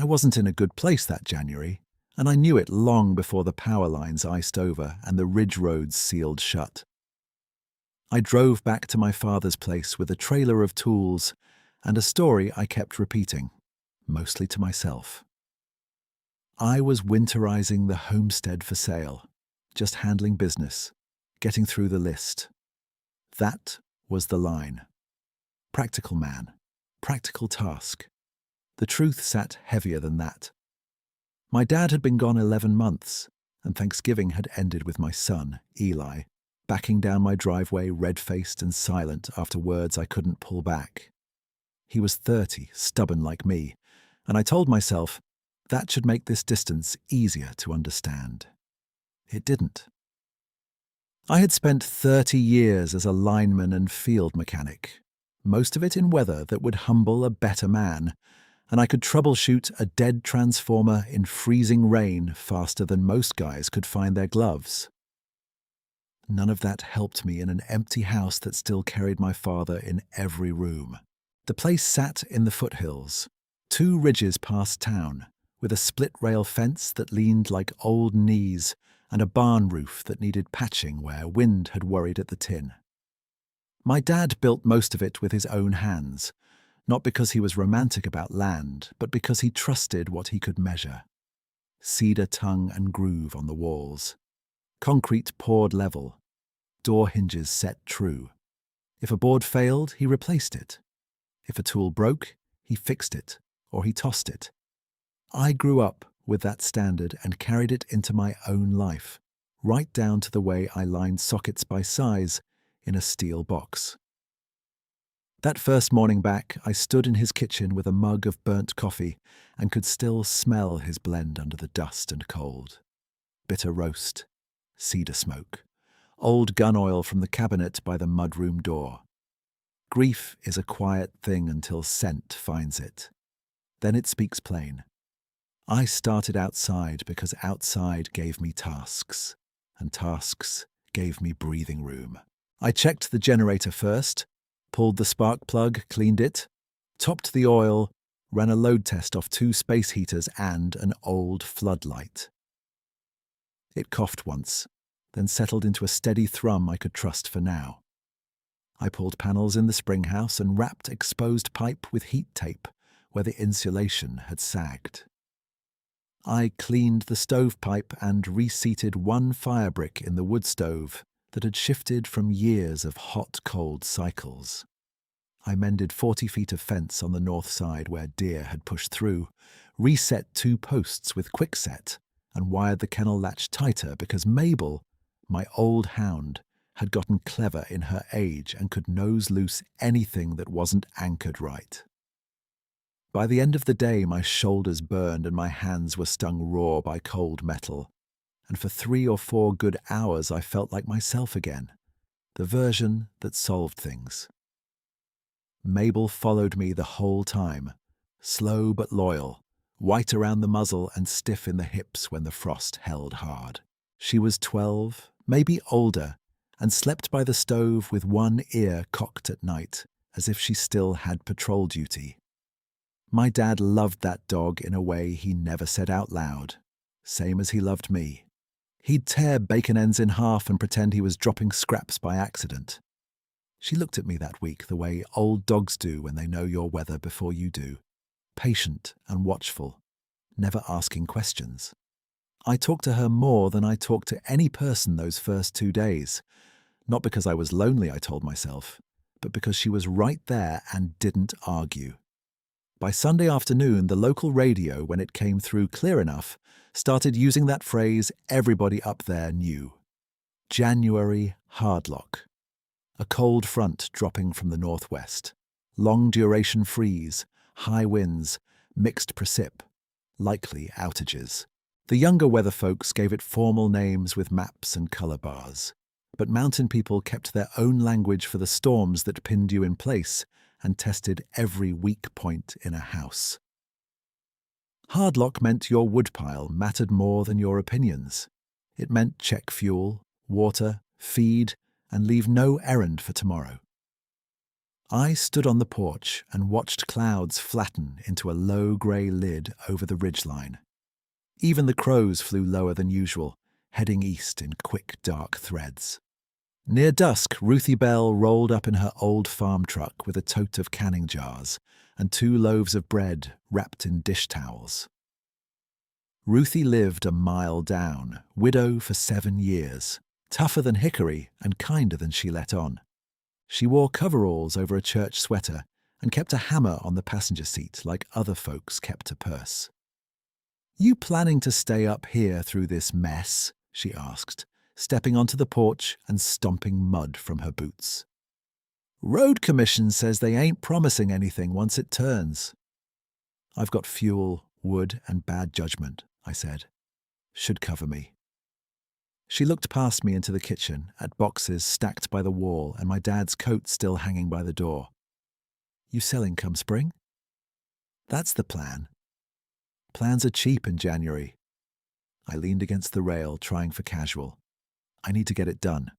I wasn't in a good place that January, and I knew it long before the power lines iced over and the ridge roads sealed shut. I drove back to my father's place with a trailer of tools and a story I kept repeating, mostly to myself. I was winterizing the homestead for sale, just handling business, getting through the list. That was the line. Practical man, practical task. The truth sat heavier than that. My dad had been gone 11 months, and Thanksgiving had ended with my son, Eli, backing down my driveway red-faced and silent after words I couldn't pull back. He was 30, stubborn like me, and I told myself that should make this distance easier to understand. It didn't. I had spent 30 years as a lineman and field mechanic, most of it in weather that would humble a better man, and I could troubleshoot a dead transformer in freezing rain faster than most guys could find their gloves. None of that helped me in an empty house that still carried my father in every room. The place sat in the foothills, 2 ridges past town, with a split-rail fence that leaned like old knees and a barn roof that needed patching where wind had worried at the tin. My dad built most of it with his own hands, not because he was romantic about land, but because he trusted what he could measure. Cedar tongue and groove on the walls. Concrete poured level. Door hinges set true. If a board failed, he replaced it. If a tool broke, he fixed it, or he tossed it. I grew up with that standard and carried it into my own life, right down to the way I lined sockets by size in a steel box. That first morning back, I stood in his kitchen with a mug of burnt coffee and could still smell his blend under the dust and cold. Bitter roast, cedar smoke, old gun oil from the cabinet by the mudroom door. Grief is a quiet thing until scent finds it. Then it speaks plain. I started outside because outside gave me tasks, and tasks gave me breathing room. I checked the generator first, pulled the spark plug, cleaned it, topped the oil, ran a load test off 2 space heaters and an old floodlight. It coughed once, then settled into a steady thrum I could trust for now. I pulled panels in the spring house and wrapped exposed pipe with heat tape where the insulation had sagged. I cleaned the stovepipe and reseated 1 fire brick in the wood stove that had shifted from years of hot-cold cycles. I mended 40 feet of fence on the north side where deer had pushed through, reset 2 posts with quickset, and wired the kennel latch tighter because Mabel, my old hound, had gotten clever in her age and could nose loose anything that wasn't anchored right. By the end of the day, my shoulders burned and my hands were stung raw by cold metal, and for 3 or 4 good hours I felt like myself again, the version that solved things. Mabel followed me the whole time, slow but loyal, white around the muzzle and stiff in the hips when the frost held hard. She was 12, maybe older, and slept by the stove with 1 ear cocked at night, as if she still had patrol duty. My dad loved that dog in a way he never said out loud, same as he loved me. He'd tear bacon ends in half and pretend he was dropping scraps by accident. She looked at me that week the way old dogs do when they know your weather before you do, patient and watchful, never asking questions. I talked to her more than I talked to any person those first 2 days, not because I was lonely, I told myself, but because she was right there and didn't argue. By Sunday afternoon, the local radio, when it came through clear enough, started using that phrase everybody up there knew. January hardlock. A cold front dropping from the northwest. Long-duration freeze, high winds, mixed precip, likely outages. The younger weather folks gave it formal names with maps and color bars, but mountain people kept their own language for the storms that pinned you in place and tested every weak point in a house. Hardlock meant your woodpile mattered more than your opinions. It meant check fuel, water, feed, and leave no errand for tomorrow. I stood on the porch and watched clouds flatten into a low grey lid over the ridgeline. Even the crows flew lower than usual, heading east in quick, dark threads. Near dusk, Ruthie Bell rolled up in her old farm truck with a tote of canning jars and 2 loaves of bread wrapped in dish towels. Ruthie lived a mile down, widow for 7 years, tougher than hickory and kinder than she let on. She wore coveralls over a church sweater and kept a hammer on the passenger seat like other folks kept a purse. "You planning to stay up here through this mess?" she asked, stepping onto the porch and stomping mud from her boots. "Road Commission says they ain't promising anything once it turns." "I've got fuel, wood, and bad judgment," I said. "Should cover me." She looked past me into the kitchen, at boxes stacked by the wall and my dad's coat still hanging by the door. "You selling come spring?" "That's the plan." "Plans are cheap in January." I leaned against the rail, trying for casual. "I need to get it done."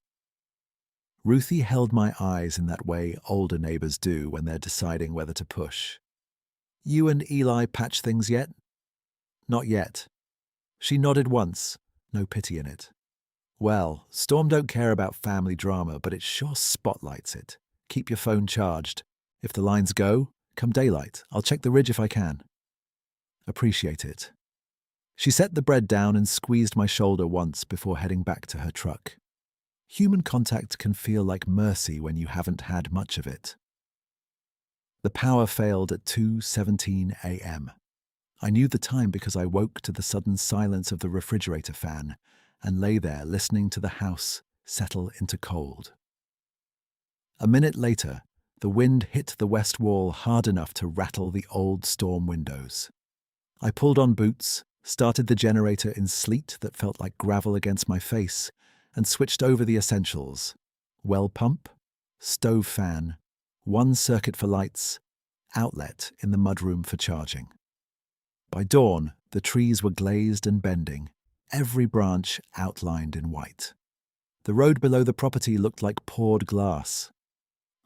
Ruthie held my eyes in that way older neighbors do when they're deciding whether to push. "You and Eli patch things yet?" "Not yet." She nodded once, no pity in it. "Well, Storm don't care about family drama, but it sure spotlights it. Keep your phone charged. If the lines go, come daylight, I'll check the ridge if I can." "Appreciate it." She set the bread down and squeezed my shoulder once before heading back to her truck. Human contact can feel like mercy when you haven't had much of it. The power failed at 2:17 a.m. I knew the time because I woke to the sudden silence of the refrigerator fan and lay there listening to the house settle into cold. A minute later, the wind hit the west wall hard enough to rattle the old storm windows. I pulled on boots, started the generator in sleet that felt like gravel against my face, and switched over the essentials: well pump, stove fan, 1 circuit for lights, outlet in the mudroom for charging. By dawn, the trees were glazed and bending, every branch outlined in white. The road below the property looked like poured glass.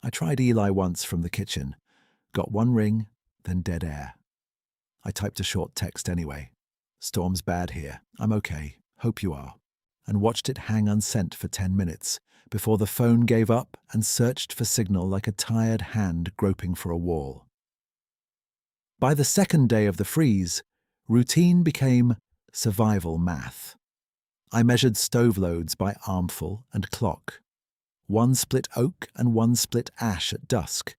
I tried Eli once from the kitchen, got 1 ring, then dead air. I typed a short text anyway. "Storm's bad here. I'm okay. Hope you are." And watched it hang unsent for 10 minutes before the phone gave up and searched for signal like a tired hand groping for a wall. By the second day of the freeze, routine became survival math. I measured stove loads by armful and clock. 1 split oak and 1 split ash at dusk,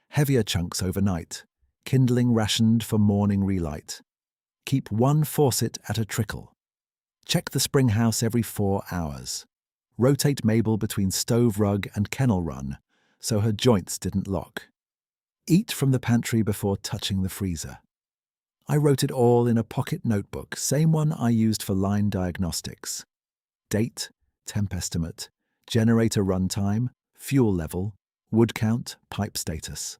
heavier chunks overnight, kindling rationed for morning relight. Keep 1 faucet at a trickle. Check the spring house every 4 hours. Rotate Mabel between stove rug and kennel run so her joints didn't lock. Eat from the pantry before touching the freezer. I wrote it all in a pocket notebook, same one I used for line diagnostics. Date, temp estimate, generator runtime, fuel level, wood count, pipe status.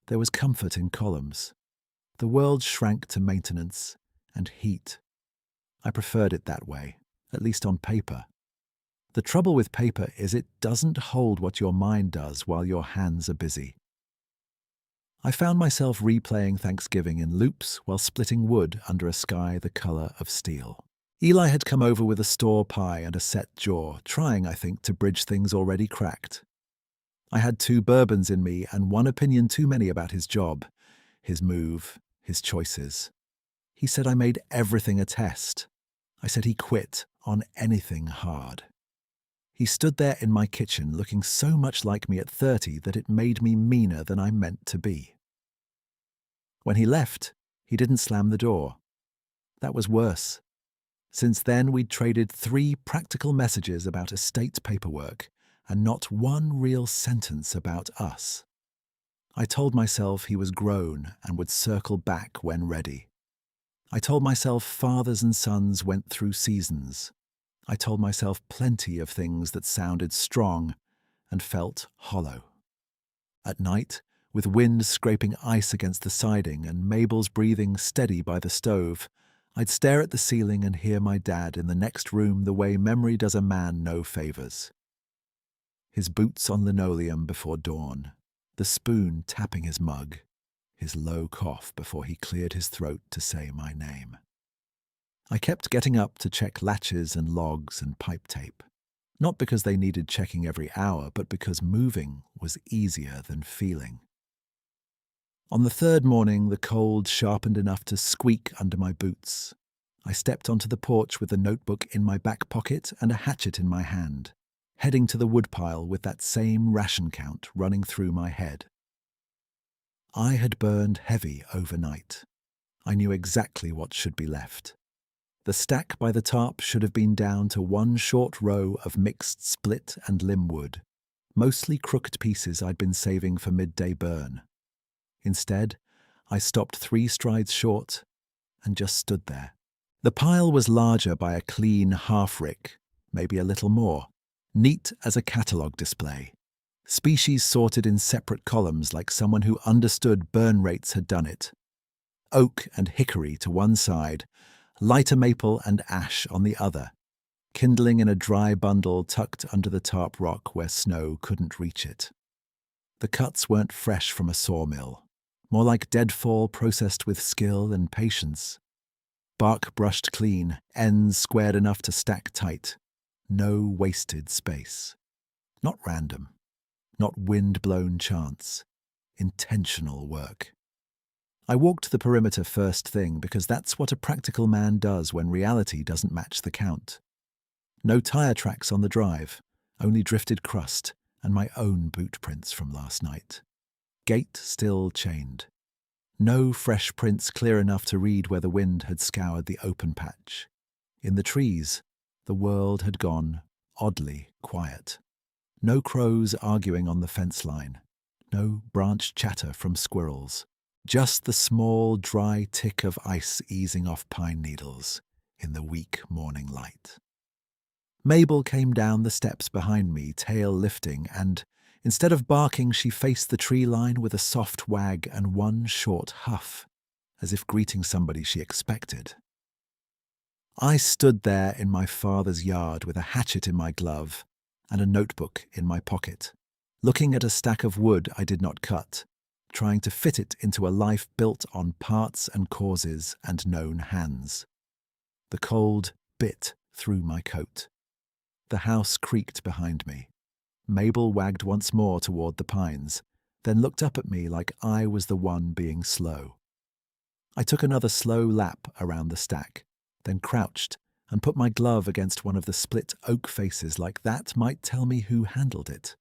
There was comfort in columns. The world shrank to maintenance and heat. I preferred it that way, at least on paper. The trouble with paper is it doesn't hold what your mind does while your hands are busy. I found myself replaying Thanksgiving in loops while splitting wood under a sky the color of steel. Eli had come over with a store pie and a set jaw, trying, I think, to bridge things already cracked. I had 2 bourbons in me and 1 opinion too many about his job, his move, his choices. He said I made everything a test. I said he quit on anything hard. He stood there in my kitchen looking so much like me at 30 that it made me meaner than I meant to be. When he left, he didn't slam the door. That was worse. Since then, we'd traded 3 practical messages about estate paperwork and not 1 real sentence about us. I told myself he was grown and would circle back when ready. I told myself fathers and sons went through seasons. I told myself plenty of things that sounded strong and felt hollow. At night, with wind scraping ice against the siding and Mabel's breathing steady by the stove, I'd stare at the ceiling and hear my dad in the next room the way memory does a man no favors. His boots on linoleum before dawn, the spoon tapping his mug, his low cough before he cleared his throat to say my name. I kept getting up to check latches and logs and pipe tape, not because they needed checking every hour, but because moving was easier than feeling. On the third morning, the cold sharpened enough to squeak under my boots. I stepped onto the porch with a notebook in my back pocket and a hatchet in my hand, heading to the woodpile with that same ration count running through my head. I had burned heavy overnight. I knew exactly what should be left. The stack by the tarp should have been down to one short row of mixed split and limb wood, mostly crooked pieces I'd been saving for midday burn. Instead, I stopped 3 strides short and just stood there. The pile was larger by a clean half-rick, maybe a little more, neat as a catalogue display. Species sorted in separate columns like someone who understood burn rates had done it. Oak and hickory to one side, lighter maple and ash on the other, kindling in a dry bundle tucked under the tarp rock where snow couldn't reach it. The cuts weren't fresh from a sawmill, more like deadfall processed with skill and patience. Bark brushed clean, ends squared enough to stack tight. No wasted space. Not random. Not wind-blown chance. Intentional work. I walked the perimeter first thing because that's what a practical man does when reality doesn't match the count. No tire tracks on the drive, only drifted crust and my own boot prints from last night. Gate still chained. No fresh prints clear enough to read where the wind had scoured the open patch. In the trees, the world had gone oddly quiet. No crows arguing on the fence line. No branch chatter from squirrels. Just the small, dry tick of ice easing off pine needles in the weak morning light. Mabel came down the steps behind me, tail lifting, and instead of barking, she faced the tree line with a soft wag and one short huff, as if greeting somebody she expected. I stood there in my father's yard with a hatchet in my glove and a notebook in my pocket, looking at a stack of wood I did not cut, trying to fit it into a life built on parts and causes and known hands. The cold bit through my coat. The house creaked behind me. Mabel wagged once more toward the pines, then looked up at me like I was the one being slow. I took another slow lap around the stack, then crouched and put my glove against one of the split oak faces like that might tell me who handled it.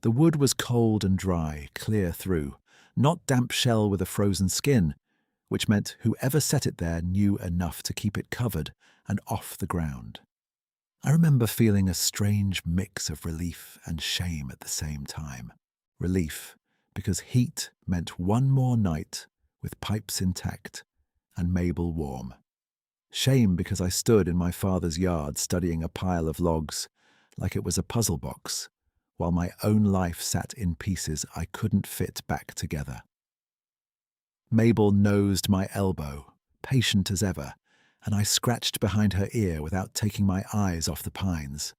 The wood was cold and dry, clear through, not damp shell with a frozen skin, which meant whoever set it there knew enough to keep it covered and off the ground. I remember feeling a strange mix of relief and shame at the same time. Relief, because heat meant one more night with pipes intact and Mabel warm. Shame because I stood in my father's yard studying a pile of logs like it was a puzzle box, while my own life sat in pieces I couldn't fit back together. Mabel nosed my elbow, patient as ever, and I scratched behind her ear without taking my eyes off the pines.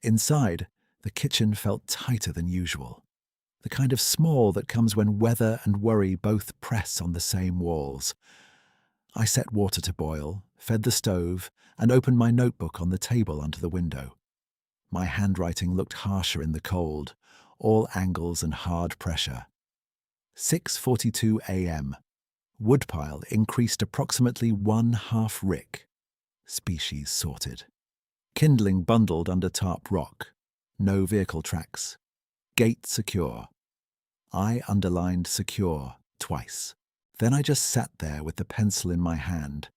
Inside, the kitchen felt tighter than usual, the kind of small that comes when weather and worry both press on the same walls. I set water to boil, fed the stove, and opened my notebook on the table under the window. My handwriting looked harsher in the cold, all angles and hard pressure. 6:42 a.m. Woodpile increased approximately 1/2 rick. Species sorted. Kindling bundled under tarp rock. No vehicle tracks. Gate secure. I underlined secure twice. Then I just sat there with the pencil in my hand,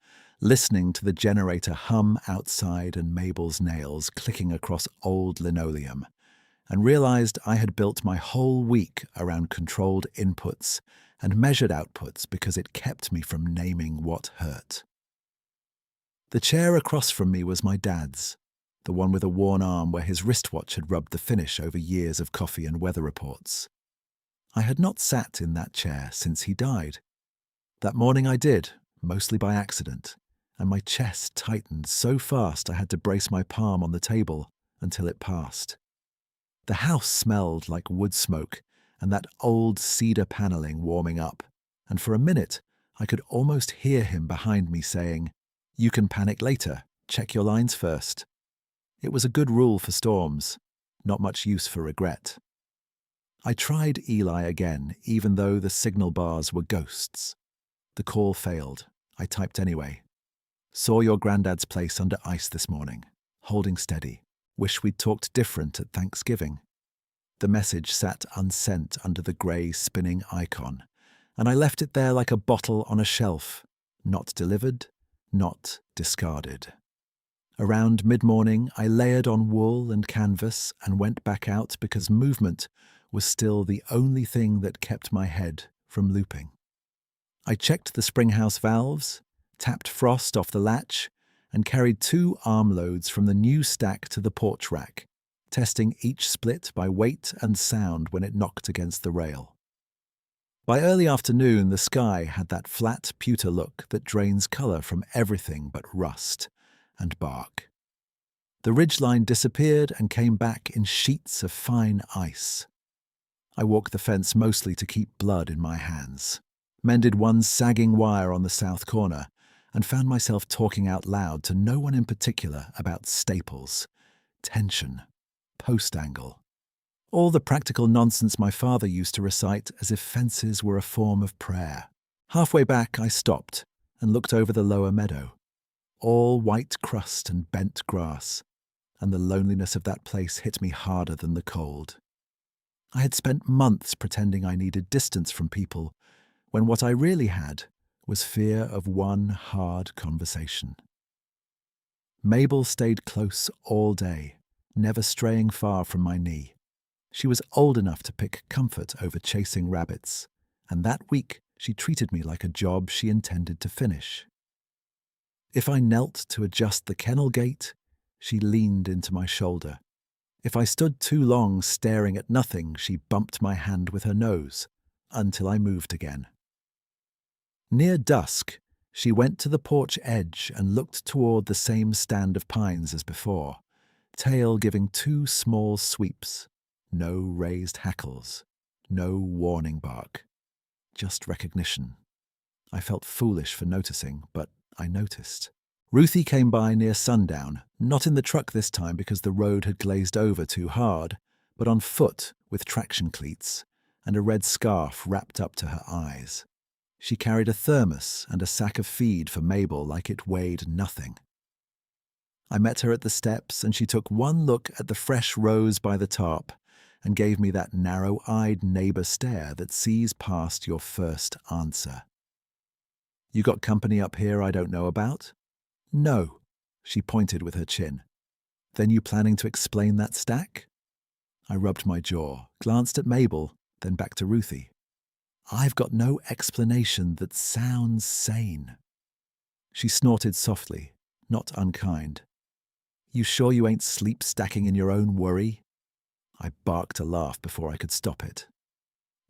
listening to the generator hum outside and Mabel's nails clicking across old linoleum, and realized I had built my whole week around controlled inputs and measured outputs because it kept me from naming what hurt. The chair across from me was my dad's, the one with a worn arm where his wristwatch had rubbed the finish over years of coffee and weather reports. I had not sat in that chair since he died. That morning I did, mostly by accident, and my chest tightened so fast I had to brace my palm on the table until it passed. The house smelled like wood smoke, and that old cedar paneling warming up, and for a minute I could almost hear him behind me saying, "You can panic later, check your lines first." It was a good rule for storms, not much use for regret. I tried Eli again, even though the signal bars were ghosts. The call failed. I typed anyway. "Saw your granddad's place under ice this morning. Holding steady. Wish we'd talked different at Thanksgiving." The message sat unsent under the grey spinning icon, and I left it there like a bottle on a shelf, not delivered, not discarded. Around mid-morning, I layered on wool and canvas and went back out because movement was still the only thing that kept my head from looping. I checked the springhouse valves, tapped frost off the latch, and carried 2 armloads from the new stack to the porch rack, testing each split by weight and sound when it knocked against the rail. By early afternoon, the sky had that flat pewter look that drains colour from everything but rust and bark. The ridgeline disappeared and came back in sheets of fine ice. I walked the fence mostly to keep blood in my hands, mended one sagging wire on the south corner, and found myself talking out loud to no one in particular about staples, tension, post angle, all the practical nonsense my father used to recite as if fences were a form of prayer. Halfway back, I stopped and looked over the lower meadow, all white crust and bent grass, and the loneliness of that place hit me harder than the cold. I had spent months pretending I needed distance from people, when what I really had was fear of one hard conversation. Mabel stayed close all day, never straying far from my knee. She was old enough to pick comfort over chasing rabbits, and that week she treated me like a job she intended to finish. If I knelt to adjust the kennel gate, she leaned into my shoulder. If I stood too long staring at nothing, she bumped my hand with her nose, until I moved again. Near dusk, she went to the porch edge and looked toward the same stand of pines as before, tail giving 2 small sweeps. No raised hackles, no warning bark, just recognition. I felt foolish for noticing, but I noticed. Ruthie came by near sundown, not in the truck this time because the road had glazed over too hard, but on foot with traction cleats and a red scarf wrapped up to her eyes. She carried a thermos and a sack of feed for Mabel like it weighed nothing. I met her at the steps and she took one look at the fresh rose by the tarp and gave me that narrow-eyed neighbour stare that sees past your first answer. "You got company up here I don't know about?" "No," she pointed with her chin. "Then you planning to explain that stack?" I rubbed my jaw, glanced at Mabel, then back to Ruthie. "I've got no explanation that sounds sane." She snorted softly, not unkind. "You sure you ain't sleep stacking in your own worry?" I barked a laugh before I could stop it.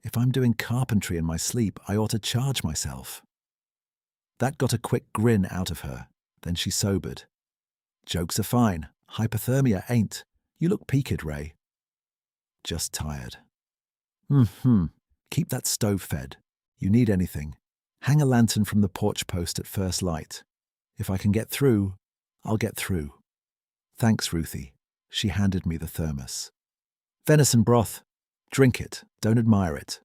If I'm doing carpentry in my sleep, I ought to charge myself. That got a quick grin out of her. Then she sobered. "Jokes are fine. Hypothermia ain't. You look peaked, Ray." "Just tired." Keep that stove fed. You need anything. Hang a lantern from the porch post at first light. If I can get through, I'll get through." "Thanks, Ruthie." She handed me the thermos. "Venison broth. Drink it, don't admire it."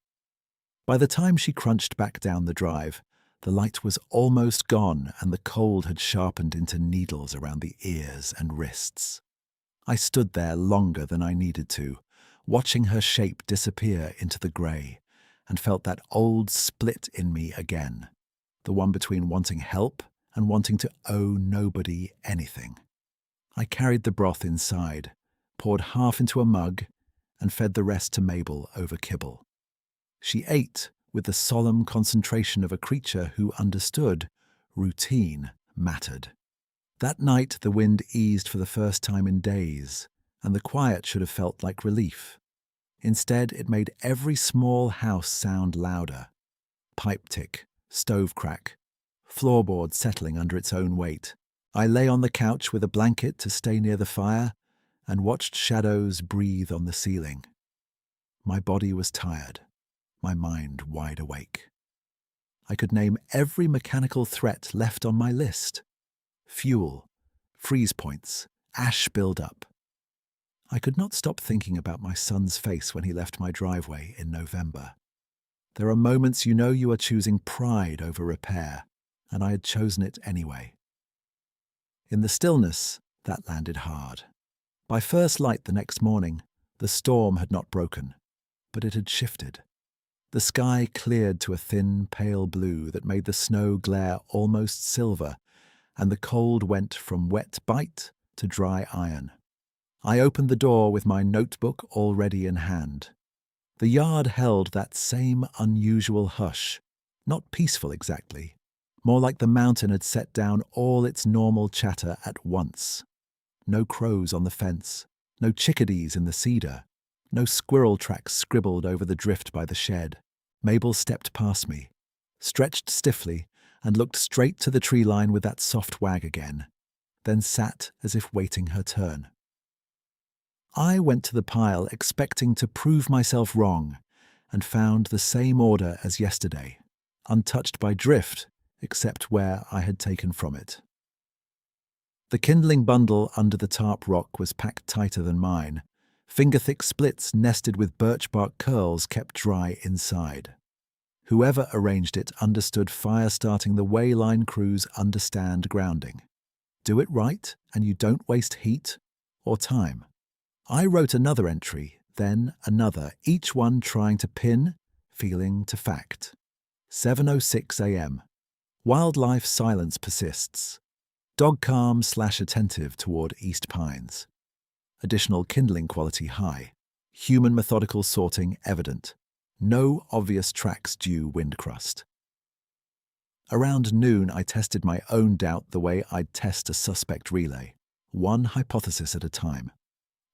By the time she crunched back down the drive, the light was almost gone and the cold had sharpened into needles around the ears and wrists. I stood there longer than I needed to, watching her shape disappear into the grey, and felt that old split in me again, the one between wanting help and wanting to owe nobody anything. I carried the broth inside, poured half into a mug, and fed the rest to Mabel over kibble. She ate with the solemn concentration of a creature who understood routine mattered. That night the wind eased for the first time in days, and the quiet should have felt like relief. Instead, it made every small house sound louder. Pipe tick, stove crack, floorboard settling under its own weight. I lay on the couch with a blanket to stay near the fire and watched shadows breathe on the ceiling. My body was tired, my mind wide awake. I could name every mechanical threat left on my list. Fuel, freeze points, ash build-up. I could not stop thinking about my son's face when he left my driveway in November. There are moments you know you are choosing pride over repair, and I had chosen it anyway. In the stillness, that landed hard. By first light the next morning, the storm had not broken, but it had shifted. The sky cleared to a thin, pale blue that made the snow glare almost silver, and the cold went from wet bite to dry iron. I opened the door with my notebook already in hand. The yard held that same unusual hush, not peaceful exactly, more like the mountain had set down all its normal chatter at once. No crows on the fence, no chickadees in the cedar, no squirrel tracks scribbled over the drift by the shed. Mabel stepped past me, stretched stiffly, and looked straight to the tree line with that soft wag again, then sat as if waiting her turn. I went to the pile expecting to prove myself wrong, and found the same order as yesterday, untouched by drift except where I had taken from it. The kindling bundle under the tarp rock was packed tighter than mine. Finger-thick splits nested with birch bark curls kept dry inside. Whoever arranged it understood fire starting the way line crews understand grounding. Do it right and you don't waste heat or time. I wrote another entry, then another, each one trying to pin, feeling to fact. 7:06 a.m. Wildlife silence persists. Dog calm/attentive toward East Pines. Additional kindling quality high. Human methodical sorting evident. No obvious tracks due wind crust. Around noon, I tested my own doubt the way I'd test a suspect relay. One hypothesis at a time.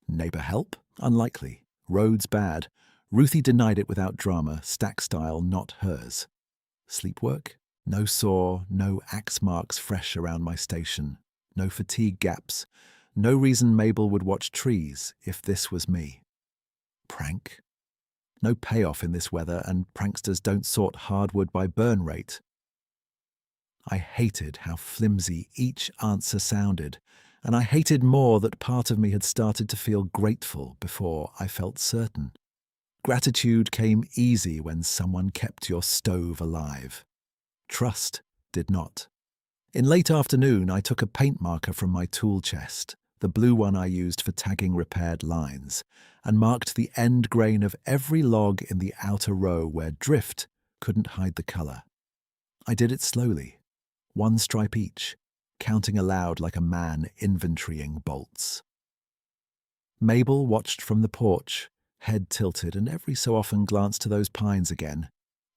Neighbor help? Unlikely. Roads bad. Ruthie denied it without drama, stack style not hers. Sleep work? No sore, no axe marks fresh around my station, no fatigue gaps, no reason Mabel would watch trees if this was me. Prank? No payoff in this weather, and pranksters don't sort hardwood by burn rate. I hated how flimsy each answer sounded, and I hated more that part of me had started to feel grateful before I felt certain. Gratitude came easy when someone kept your stove alive. Trust did not. In late afternoon, I took a paint marker from my tool chest, the blue one I used for tagging repaired lines, and marked the end grain of every log in the outer row where drift couldn't hide the colour. I did it slowly, one stripe each, counting aloud like a man inventorying bolts. Mabel watched from the porch, head tilted, and every so often glanced to those pines again,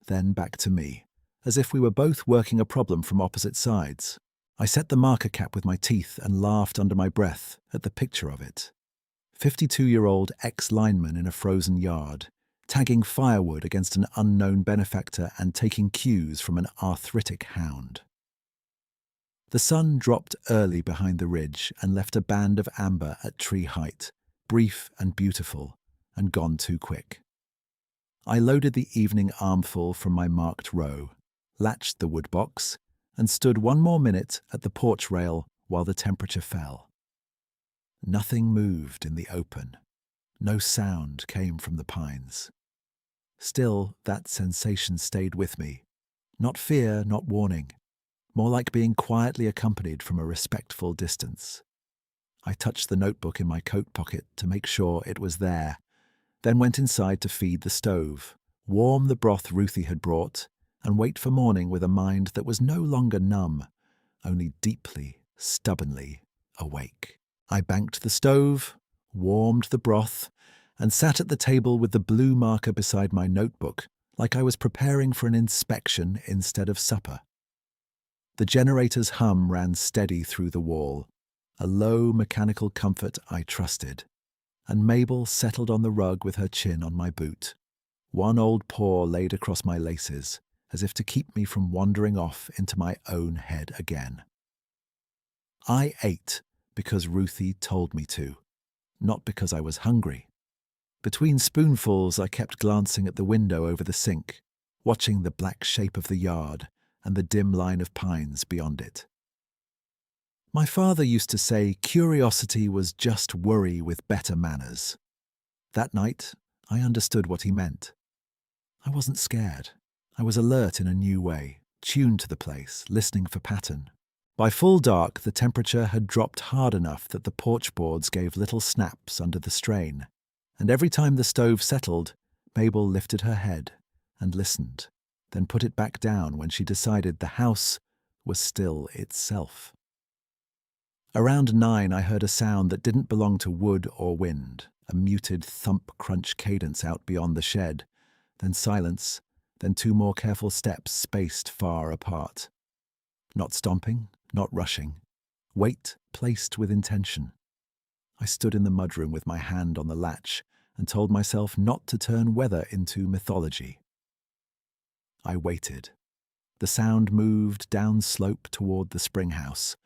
then back to me, as if we were both working a problem from opposite sides. I set the marker cap with my teeth and laughed under my breath at the picture of it. 52-year-old ex-lineman in a frozen yard, tagging firewood against an unknown benefactor and taking cues from an arthritic hound. The sun dropped early behind the ridge and left a band of amber at tree height, brief and beautiful, and gone too quick. I loaded the evening armful from my marked row, latched the wood box, and stood one more minute at the porch rail while the temperature fell. Nothing moved in the open. No sound came from the pines. Still, that sensation stayed with me. Not fear, not warning. More like being quietly accompanied from a respectful distance. I touched the notebook in my coat pocket to make sure it was there, then went inside to feed the stove, warm the broth Ruthie had brought, and wait for morning with a mind that was no longer numb, only deeply, stubbornly awake. I banked the stove, warmed the broth, and sat at the table with the blue marker beside my notebook, like I was preparing for an inspection instead of supper. The generator's hum ran steady through the wall, a low mechanical comfort I trusted, and Mabel settled on the rug with her chin on my boot, one old paw laid across my laces, as if to keep me from wandering off into my own head again. I ate because Ruthie told me to, not because I was hungry. Between spoonfuls, I kept glancing at the window over the sink, watching the black shape of the yard and the dim line of pines beyond it. My father used to say curiosity was just worry with better manners. That night, I understood what he meant. I wasn't scared. I was alert in a new way, tuned to the place, listening for pattern. By full dark, the temperature had dropped hard enough that the porch boards gave little snaps under the strain, and every time the stove settled, Mabel lifted her head and listened, then put it back down when she decided the house was still itself. Around 9, I heard a sound that didn't belong to wood or wind, a muted thump-crunch cadence out beyond the shed, then silence, then 2 more careful steps spaced far apart. Not stomping, not rushing. Weight placed with intention. I stood in the mudroom with my hand on the latch and told myself not to turn weather into mythology. I waited. The sound moved down slope toward the spring house,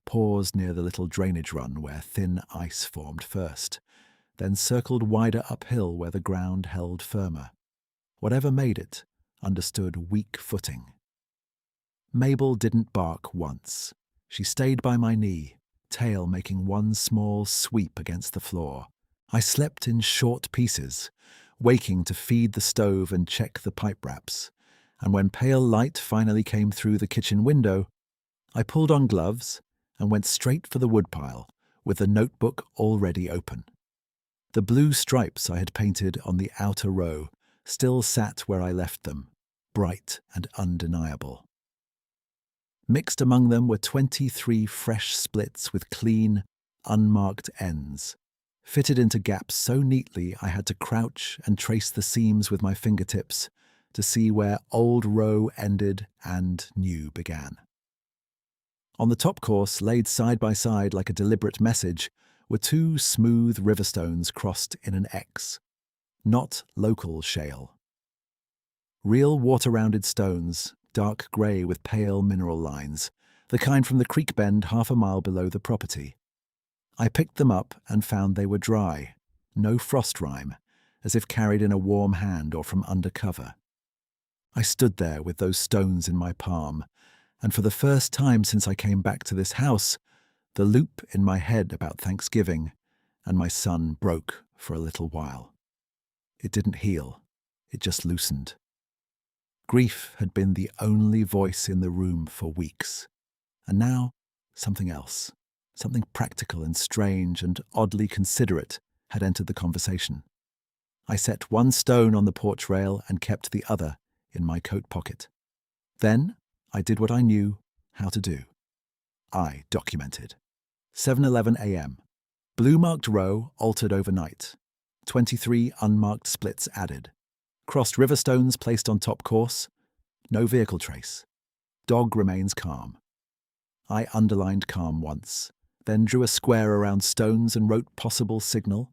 paused near the little drainage run where thin ice formed first, then circled wider uphill where the ground held firmer. Whatever made it understood weak footing. Mabel didn't bark once. She stayed by my knee, tail making one small sweep against the floor. I slept in short pieces, waking to feed the stove and check the pipe wraps, and when pale light finally came through the kitchen window, I pulled on gloves and went straight for the woodpile, with the notebook already open. The blue stripes I had painted on the outer row still sat where I left them, bright and undeniable. Mixed among them were 23 fresh splits with clean, unmarked ends, fitted into gaps so neatly I had to crouch and trace the seams with my fingertips to see where old row ended and new began. On the top course, laid side by side like a deliberate message, were 2 smooth riverstones crossed in an X. Not local shale. Real water-rounded stones, dark grey with pale mineral lines, the kind from the creek bend half a mile below the property. I picked them up and found they were dry, no frost rime, as if carried in a warm hand or from under cover. I stood there with those stones in my palm, and for the first time since I came back to this house, the loop in my head about Thanksgiving and my son broke for a little while. It didn't heal, it just loosened. Grief had been the only voice in the room for weeks, and now something else, something practical and strange and oddly considerate had entered the conversation. I set one stone on the porch rail and kept the other in my coat pocket. Then I did what I knew how to do. I documented. 7:11 a.m. Blue marked row altered overnight. 23 unmarked splits added. Crossed river stones placed on top course. No vehicle trace. Dog remains calm. I underlined calm once, then drew a square around stones and wrote possible signal,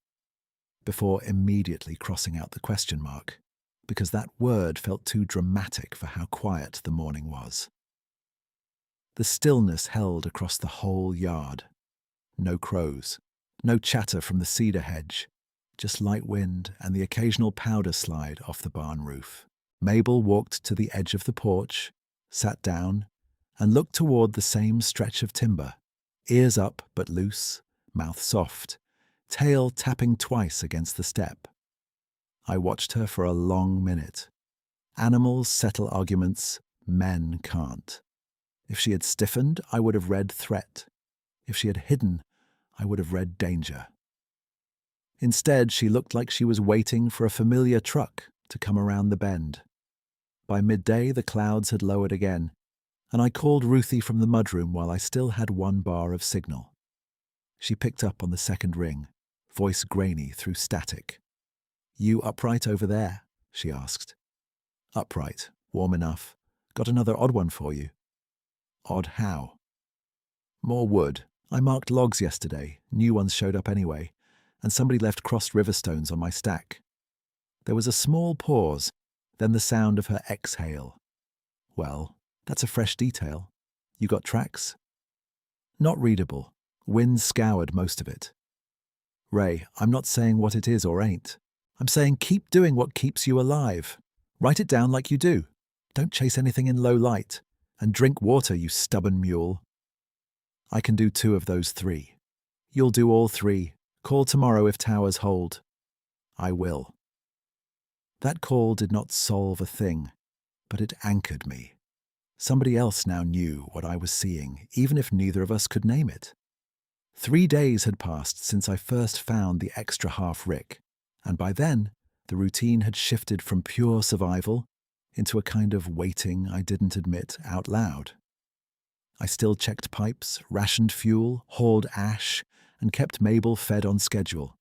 before immediately crossing out the question mark, because that word felt too dramatic for how quiet the morning was. The stillness held across the whole yard. No crows, no chatter from the cedar hedge, just light wind and the occasional powder slide off the barn roof. Mabel walked to the edge of the porch, sat down, and looked toward the same stretch of timber, ears up but loose, mouth soft, tail tapping twice against the step. I watched her for a long minute. Animals settle arguments, men can't. If she had stiffened, I would have read threat. If she had hidden, I would have read danger. Instead, she looked like she was waiting for a familiar truck to come around the bend. By midday, the clouds had lowered again, and I called Ruthie from the mudroom while I still had one bar of signal. She picked up on the second ring, voice grainy through static. "You upright over there?" she asked. "Upright, warm enough. Got another odd one for you." "Odd how?" "More wood. I marked logs yesterday, new ones showed up anyway, and somebody left crossed river stones on my stack." There was a small pause, then the sound of her exhale. "Well, that's a fresh detail. You got tracks?" "Not readable. Wind scoured most of it." "Ray, I'm not saying what it is or ain't. I'm saying keep doing what keeps you alive. Write it down like you do. Don't chase anything in low light. And drink water, you stubborn mule. I can do 2 of those 3. You'll do all 3. Call tomorrow if towers hold. I will. That call did not solve a thing, but it anchored me. Somebody else now knew what I was seeing, even if neither of us could name it. 3 days had passed since I first found the extra half rick, and by then, the routine had shifted from pure survival into a kind of waiting I didn't admit out loud. I still checked pipes, rationed fuel, hauled ash, and kept Mabel fed on schedule.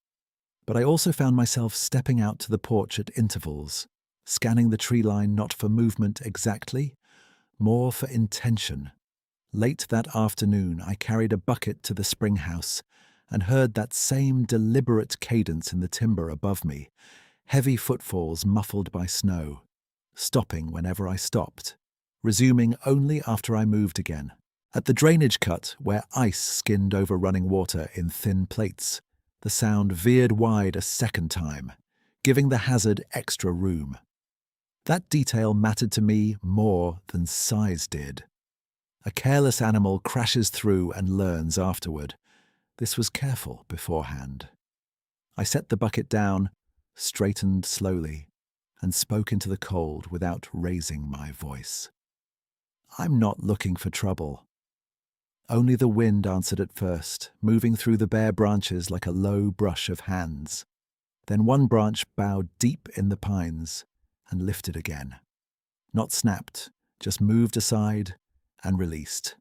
But I also found myself stepping out to the porch at intervals, scanning the tree line not for movement exactly, more for intention. Late that afternoon, I carried a bucket to the spring house and heard that same deliberate cadence in the timber above me, heavy footfalls muffled by snow, stopping whenever I stopped, resuming only after I moved again. At the drainage cut, where ice skinned over running water in thin plates, the sound veered wide a second time, giving the hazard extra room. That detail mattered to me more than size did. A careless animal crashes through and learns afterward. This was careful beforehand. I set the bucket down, straightened slowly, and spoke into the cold without raising my voice. I'm not looking for trouble. Only the wind answered at first, moving through the bare branches like a low brush of hands. Then one branch bowed deep in the pines and lifted again. Not snapped, just moved aside and released.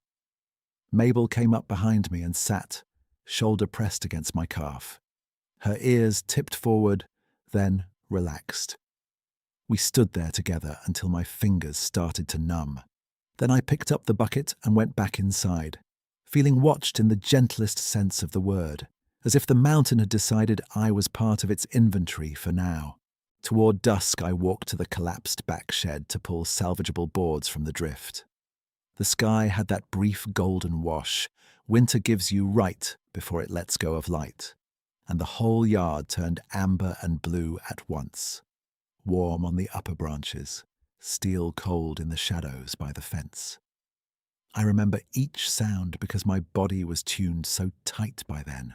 Mabel came up behind me and sat, shoulder pressed against my calf. Her ears tipped forward, then relaxed. We stood there together until my fingers started to numb. Then I picked up the bucket and went back inside, feeling watched in the gentlest sense of the word, as if the mountain had decided I was part of its inventory for now. Toward dusk, I walked to the collapsed back shed to pull salvageable boards from the drift. The sky had that brief golden wash winter gives you right before it lets go of light, and the whole yard turned amber and blue at once, warm on the upper branches, steel cold in the shadows by the fence. I remember each sound because my body was tuned so tight by then.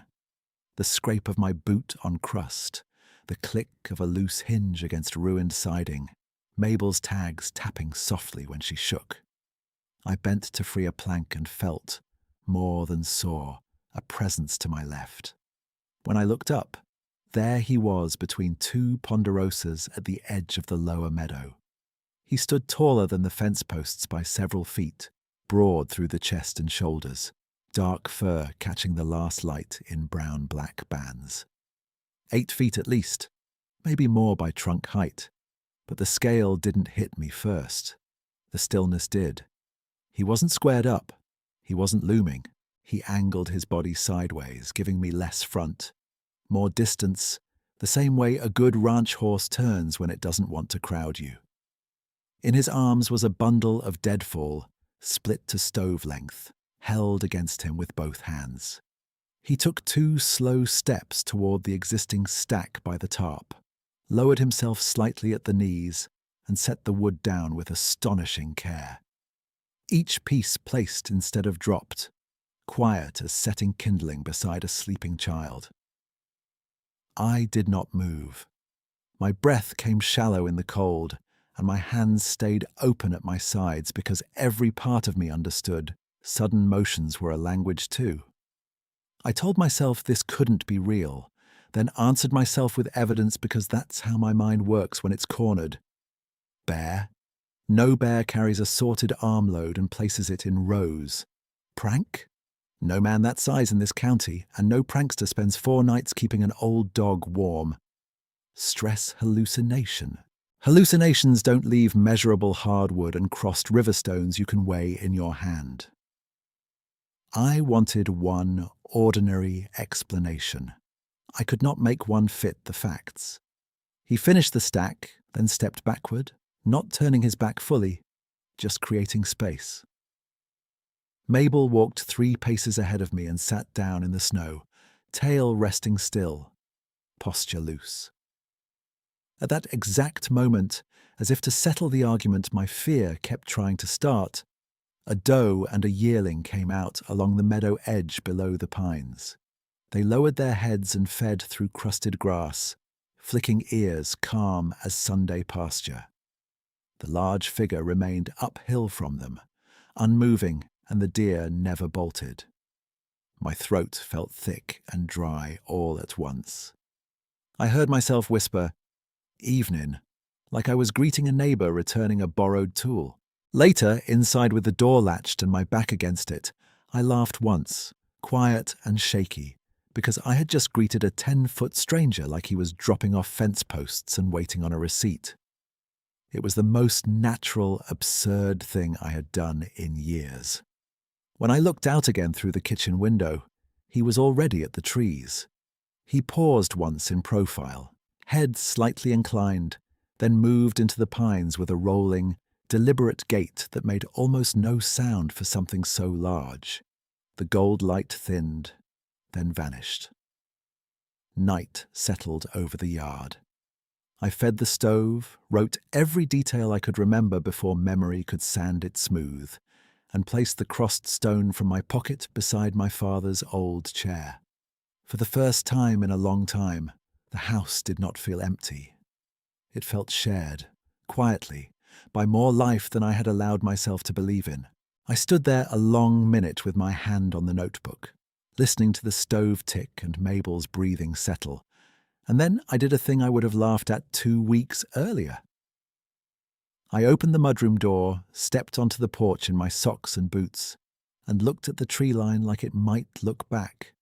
The scrape of my boot on crust, the click of a loose hinge against ruined siding, Mabel's tags tapping softly when she shook. I bent to free a plank and felt, more than saw, a presence to my left. When I looked up, there he was between 2 ponderosas at the edge of the lower meadow. He stood taller than the fence posts by several feet, broad through the chest and shoulders, dark fur catching the last light in brown-black bands. 8 feet at least, maybe more by trunk height, but the scale didn't hit me first. The stillness did. He wasn't squared up. He wasn't looming. He angled his body sideways, giving me less front, more distance, the same way a good ranch horse turns when it doesn't want to crowd you. In his arms was a bundle of deadfall, split to stove length, held against him with both hands. He took 2 slow steps toward the existing stack by the tarp, lowered himself slightly at the knees, and set the wood down with astonishing care. Each piece placed instead of dropped, quiet as setting kindling beside a sleeping child. I did not move. My breath came shallow in the cold, and my hands stayed open at my sides because every part of me understood sudden motions were a language too. I told myself this couldn't be real, then answered myself with evidence because that's how my mind works when it's cornered. Bear? No bear carries a sorted arm load and places it in rows. Prank? No man that size in this county, and no prankster spends 4 nights keeping an old dog warm. Stress hallucination. Hallucinations don't leave measurable hardwood and crossed river stones you can weigh in your hand. I wanted one ordinary explanation. I could not make one fit the facts. He finished the stack, then stepped backward, not turning his back fully, just creating space. Mabel walked 3 paces ahead of me and sat down in the snow, tail resting still, posture loose. At that exact moment, as if to settle the argument my fear kept trying to start, a doe and a yearling came out along the meadow edge below the pines. They lowered their heads and fed through crusted grass, flicking ears calm as Sunday pasture. The large figure remained uphill from them, unmoving, and the deer never bolted. My throat felt thick and dry all at once. I heard myself whisper, "Evening," like I was greeting a neighbor returning a borrowed tool. Later, inside with the door latched and my back against it, I laughed once, quiet and shaky, because I had just greeted a 10-foot stranger like he was dropping off fence posts and waiting on a receipt. It was the most natural, absurd thing I had done in years. When I looked out again through the kitchen window, he was already at the trees. He paused once in profile, head slightly inclined, then moved into the pines with a rolling, deliberate gait that made almost no sound for something so large. The gold light thinned, then vanished. Night settled over the yard. I fed the stove, wrote every detail I could remember before memory could sand it smooth, and placed the crossed stone from my pocket beside my father's old chair. For the first time in a long time, the house did not feel empty. It felt shared, quietly, by more life than I had allowed myself to believe in. I stood there a long minute with my hand on the notebook, listening to the stove tick and Mabel's breathing settle, and then I did a thing I would have laughed at 2 weeks earlier. I opened the mudroom door, stepped onto the porch in my socks and boots, and looked at the tree line like it might look back.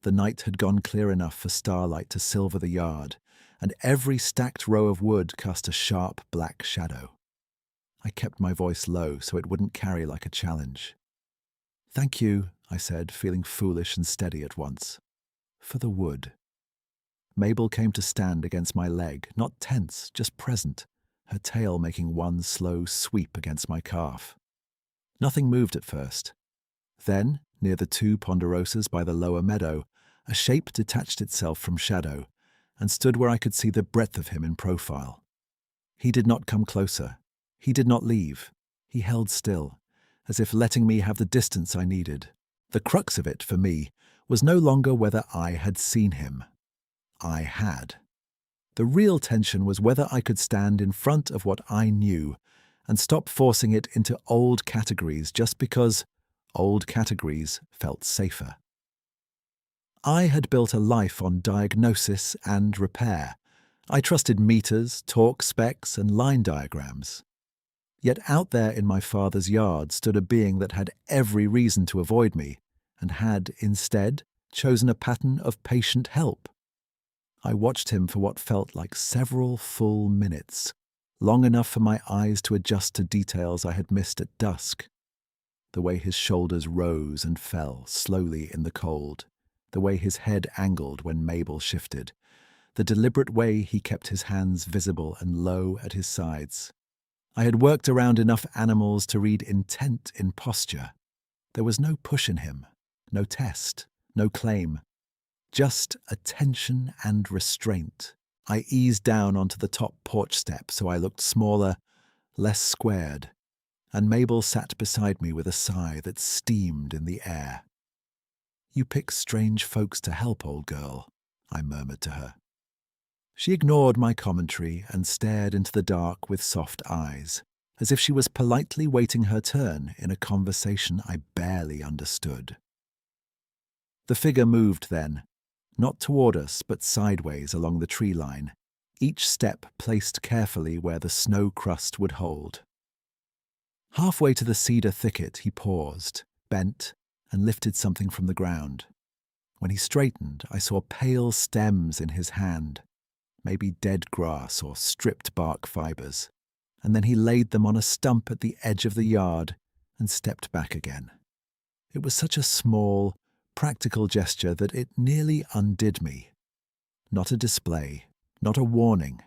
The night had gone clear enough for starlight to silver the yard, and every stacked row of wood cast a sharp black shadow. I kept my voice low so it wouldn't carry like a challenge. "Thank you," I said, feeling foolish and steady at once. "For the wood." Mabel came to stand against my leg, not tense, just present, her tail making one slow sweep against my calf. Nothing moved at first. Then, near the 2 ponderosas by the lower meadow, a shape detached itself from shadow and stood where I could see the breadth of him in profile. He did not come closer. He did not leave. He held still, as if letting me have the distance I needed. The crux of it, for me, was no longer whether I had seen him. I had. The real tension was whether I could stand in front of what I knew and stop forcing it into old categories just because old categories felt safer. I had built a life on diagnosis and repair. I trusted meters, torque specs, and line diagrams. Yet out there in my father's yard stood a being that had every reason to avoid me and had, instead, chosen a pattern of patient help. I watched him for what felt like several full minutes, long enough for my eyes to adjust to details I had missed at dusk. The way his shoulders rose and fell slowly in the cold, the way his head angled when Mabel shifted, the deliberate way he kept his hands visible and low at his sides. I had worked around enough animals to read intent in posture. There was no push in him, no test, no claim. Just attention and restraint. I eased down onto the top porch step so I looked smaller, less squared, and Mabel sat beside me with a sigh that steamed in the air. "You pick strange folks to help, old girl," I murmured to her. She ignored my commentary and stared into the dark with soft eyes, as if she was politely waiting her turn in a conversation I barely understood. The figure moved then, not toward us but sideways along the tree line, each step placed carefully where the snow crust would hold. Halfway to the cedar thicket he paused, bent, and lifted something from the ground. When he straightened, I saw pale stems in his hand, maybe dead grass or stripped bark fibers, and then he laid them on a stump at the edge of the yard and stepped back again. It was such a small, practical gesture that it nearly undid me. Not a display, not a warning.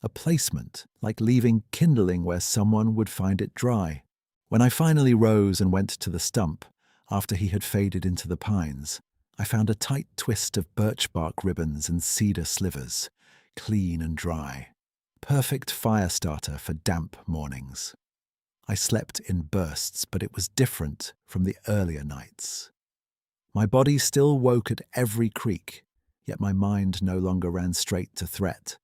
A placement, like leaving kindling where someone would find it dry. When I finally rose and went to the stump, after he had faded into the pines, I found a tight twist of birch bark ribbons and cedar slivers, clean and dry. Perfect fire starter for damp mornings. I slept in bursts, but it was different from the earlier nights. My body still woke at every creak, yet my mind no longer ran straight to threat.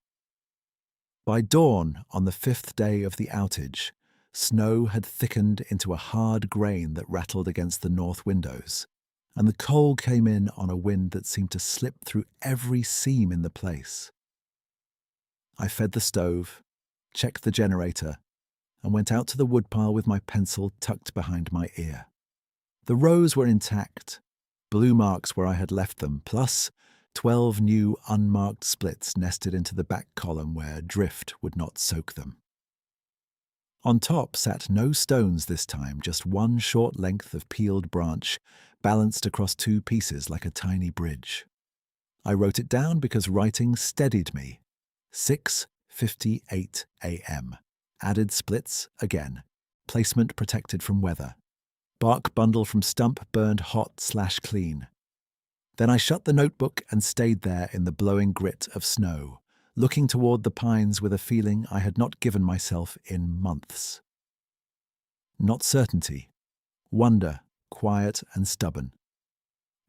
By dawn, on the 5th day of the outage, snow had thickened into a hard grain that rattled against the north windows, and the cold came in on a wind that seemed to slip through every seam in the place. I fed the stove, checked the generator, and went out to the woodpile with my pencil tucked behind my ear. The rows were intact, blue marks where I had left them, plus 12 new unmarked splits nested into the back column where drift would not soak them. On top sat no stones this time, just one short length of peeled branch balanced across 2 pieces like a tiny bridge. I wrote it down because writing steadied me. 6:58 a.m. Added splits again. Placement protected from weather. Bark bundle from stump burned hot/clean. Then I shut the notebook and stayed there in the blowing grit of snow, looking toward the pines with a feeling I had not given myself in months. Not certainty. Wonder, quiet and stubborn.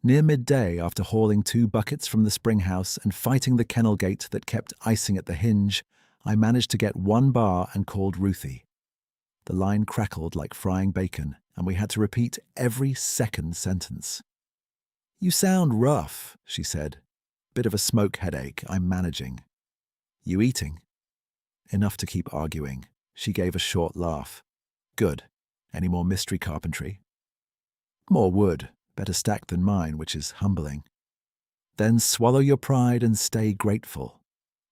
Near midday, after hauling 2 buckets from the spring house and fighting the kennel gate that kept icing at the hinge, I managed to get 1 bar and called Ruthie. The line crackled like frying bacon, and we had to repeat every second sentence. "You sound rough," she said. "Bit of a smoke headache, I'm managing." "You eating?" Enough to keep arguing. She gave a short laugh. "Good. Any more mystery carpentry?" "More wood. Better stacked than mine, which is humbling." "Then swallow your pride and stay grateful.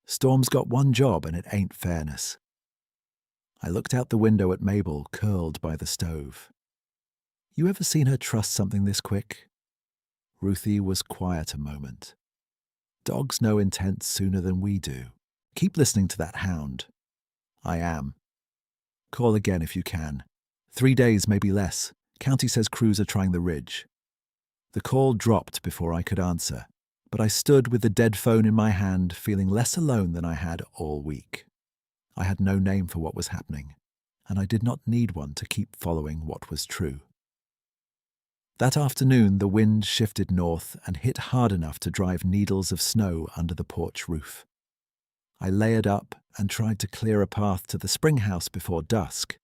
Storm's got one job and it ain't fairness." I looked out the window at Mabel, curled by the stove. "You ever seen her trust something this quick?" Ruthie was quiet a moment. "Dogs know intent sooner than we do. Keep listening to that hound." "I am." "Call again if you can. 3 days, maybe less. County says crews are trying the ridge." The call dropped before I could answer, but I stood with the dead phone in my hand, feeling less alone than I had all week. I had no name for what was happening, and I did not need one to keep following what was true. That afternoon, the wind shifted north and hit hard enough to drive needles of snow under the porch roof. I layered up and tried to clear a path to the spring house before dusk,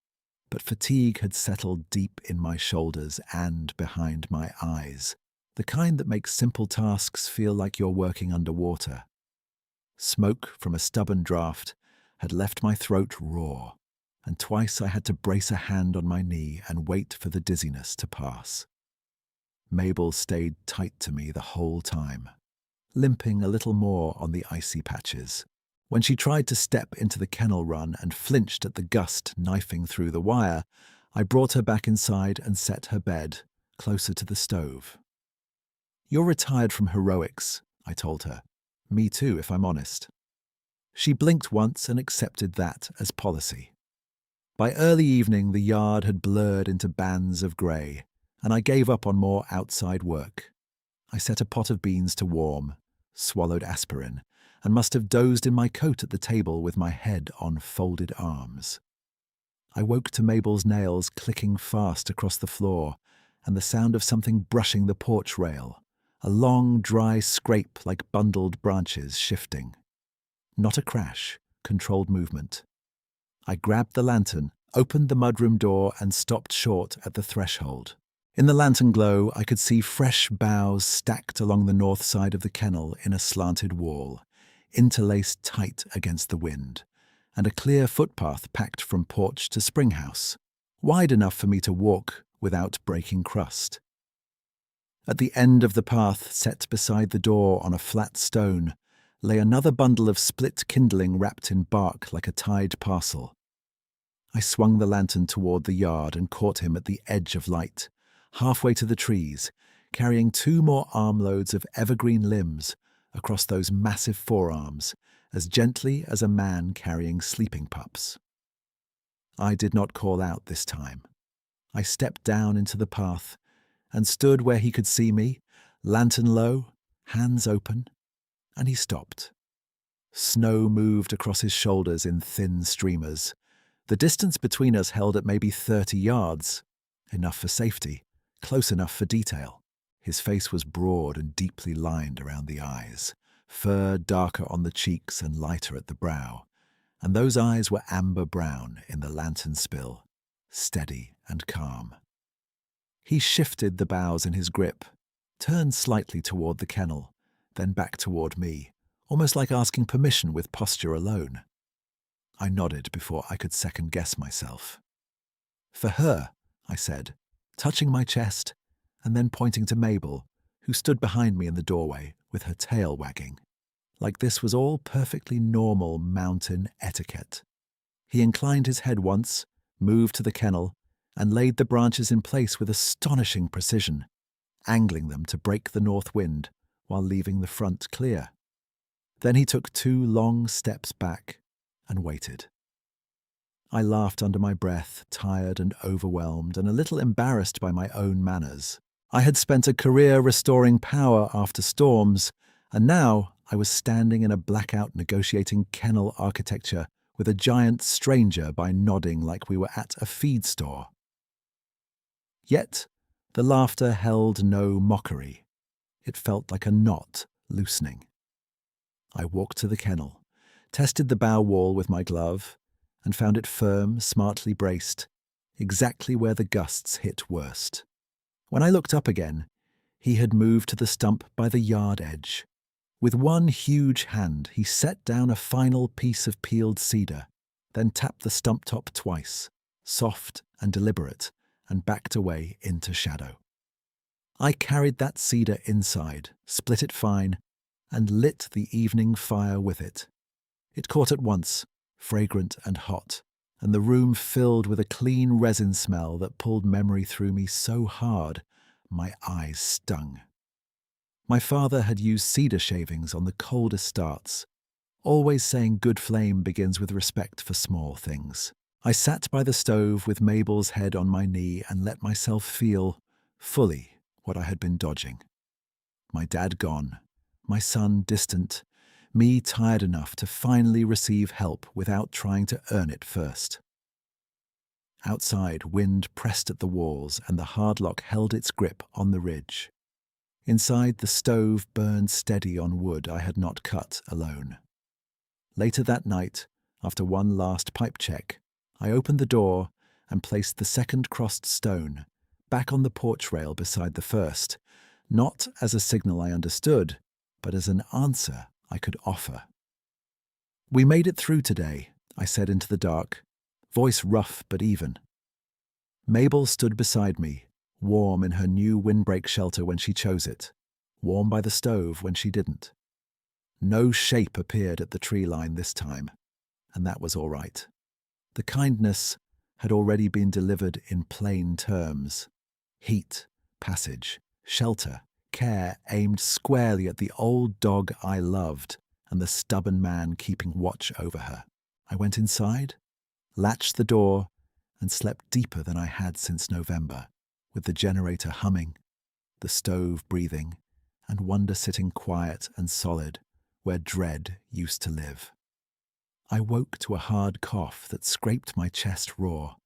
but fatigue had settled deep in my shoulders and behind my eyes, the kind that makes simple tasks feel like you're working underwater. Smoke from a stubborn draft had left my throat raw, and twice I had to brace a hand on my knee and wait for the dizziness to pass. Mabel stayed tight to me the whole time, limping a little more on the icy patches. When she tried to step into the kennel run and flinched at the gust knifing through the wire, I brought her back inside and set her bed, closer to the stove. "You're retired from heroics," I told her. "Me too, if I'm honest." She blinked once and accepted that as policy. By early evening, the yard had blurred into bands of grey, and I gave up on more outside work. I set a pot of beans to warm, swallowed aspirin, and must have dozed in my coat at the table with my head on folded arms. I woke to Mabel's nails clicking fast across the floor and the sound of something brushing the porch rail, a long, dry scrape like bundled branches shifting. Not a crash, controlled movement. I grabbed the lantern, opened the mudroom door and stopped short at the threshold. In the lantern glow, I could see fresh boughs stacked along the north side of the kennel in a slanted wall, interlaced tight against the wind, and a clear footpath packed from porch to spring house, wide enough for me to walk without breaking crust. At the end of the path, set beside the door on a flat stone, lay another bundle of split kindling wrapped in bark like a tied parcel. I swung the lantern toward the yard and caught him at the edge of light, halfway to the trees, carrying 2 more armloads of evergreen limbs across those massive forearms, as gently as a man carrying sleeping pups. I did not call out this time. I stepped down into the path and stood where he could see me, lantern low, hands open, and he stopped. Snow moved across his shoulders in thin streamers. The distance between us held at maybe 30 yards. Enough for safety, close enough for detail. His face was broad and deeply lined around the eyes, fur darker on the cheeks and lighter at the brow, and those eyes were amber brown in the lantern spill, steady and calm. He shifted the boughs in his grip, turned slightly toward the kennel, then back toward me, almost like asking permission with posture alone. I nodded before I could second-guess myself. "For her," I said, touching my chest, and then pointing to Mabel, who stood behind me in the doorway with her tail wagging, like this was all perfectly normal mountain etiquette. He inclined his head once, moved to the kennel, and laid the branches in place with astonishing precision, angling them to break the north wind while leaving the front clear. Then he took 2 long steps back and waited. I laughed under my breath, tired and overwhelmed and a little embarrassed by my own manners. I had spent a career restoring power after storms, and now I was standing in a blackout negotiating kennel architecture with a giant stranger by nodding like we were at a feed store. Yet the laughter held no mockery. It felt like a knot loosening. I walked to the kennel, tested the bow wall with my glove, and found it firm, smartly braced, exactly where the gusts hit worst. When I looked up again, he had moved to the stump by the yard edge. With one huge hand, he set down a final piece of peeled cedar, then tapped the stump top twice, soft and deliberate, and backed away into shadow. I carried that cedar inside, split it fine, and lit the evening fire with it. It caught at once, fragrant and hot, and the room filled with a clean resin smell that pulled memory through me so hard my eyes stung. My father had used cedar shavings on the coldest starts, always saying good flame begins with respect for small things. I sat by the stove with Mabel's head on my knee and let myself feel, fully, what I had been dodging. My dad gone, my son distant, me tired enough to finally receive help without trying to earn it first. Outside, wind pressed at the walls and the hardlock held its grip on the ridge. Inside, the stove burned steady on wood I had not cut alone. Later that night, after one last pipe check, I opened the door and placed the second crossed stone back on the porch rail beside the first, not as a signal I understood, but as an answer I could offer. "We made it through today," I said into the dark, voice rough but even. Mabel stood beside me, warm in her new windbreak shelter when she chose it, warm by the stove when she didn't. No shape appeared at the tree line this time, and that was all right. The kindness had already been delivered in plain terms. Heat, passage, shelter, care aimed squarely at the old dog I loved and the stubborn man keeping watch over her. I went inside, latched the door, and slept deeper than I had since November, with the generator humming, the stove breathing, and wonder sitting quiet and solid where dread used to live. I woke to a hard cough that scraped my chest raw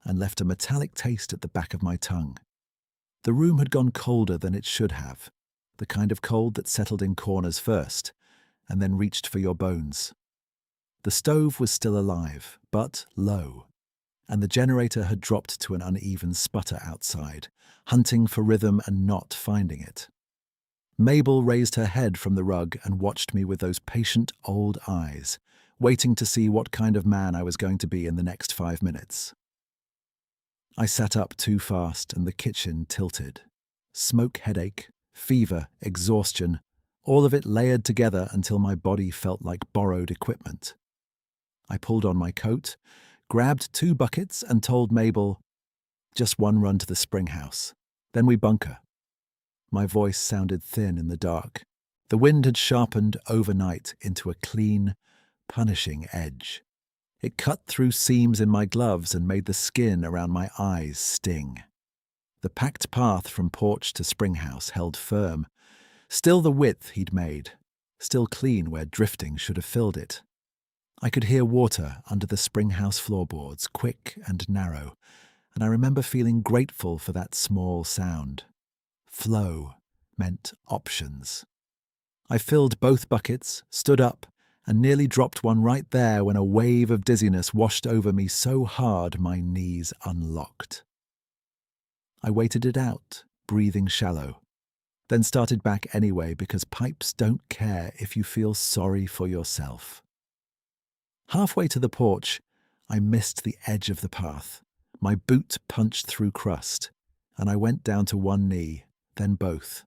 and left a metallic taste at the back of my tongue. The room had gone colder than it should have, the kind of cold that settled in corners first, and then reached for your bones. The stove was still alive, but low, and the generator had dropped to an uneven sputter outside, hunting for rhythm and not finding it. Mabel raised her head from the rug and watched me with those patient old eyes, waiting to see what kind of man I was going to be in the next 5 minutes. I sat up too fast and the kitchen tilted. Smoke headache, fever, exhaustion, all of it layered together until my body felt like borrowed equipment. I pulled on my coat, grabbed 2 buckets and told Mabel, "Just one run to the spring house, then we bunker." My voice sounded thin in the dark. The wind had sharpened overnight into a clean, punishing edge. It cut through seams in my gloves and made the skin around my eyes sting. The packed path from porch to springhouse held firm, still the width he'd made, still clean where drifting should have filled it. I could hear water under the springhouse floorboards, quick and narrow, and I remember feeling grateful for that small sound. Flow meant options. I filled both buckets, stood up, and nearly dropped one right there when a wave of dizziness washed over me so hard my knees unlocked. I waited it out, breathing shallow, then started back anyway because pipes don't care if you feel sorry for yourself. Halfway to the porch, I missed the edge of the path. My boot punched through crust, and I went down to one knee, then both,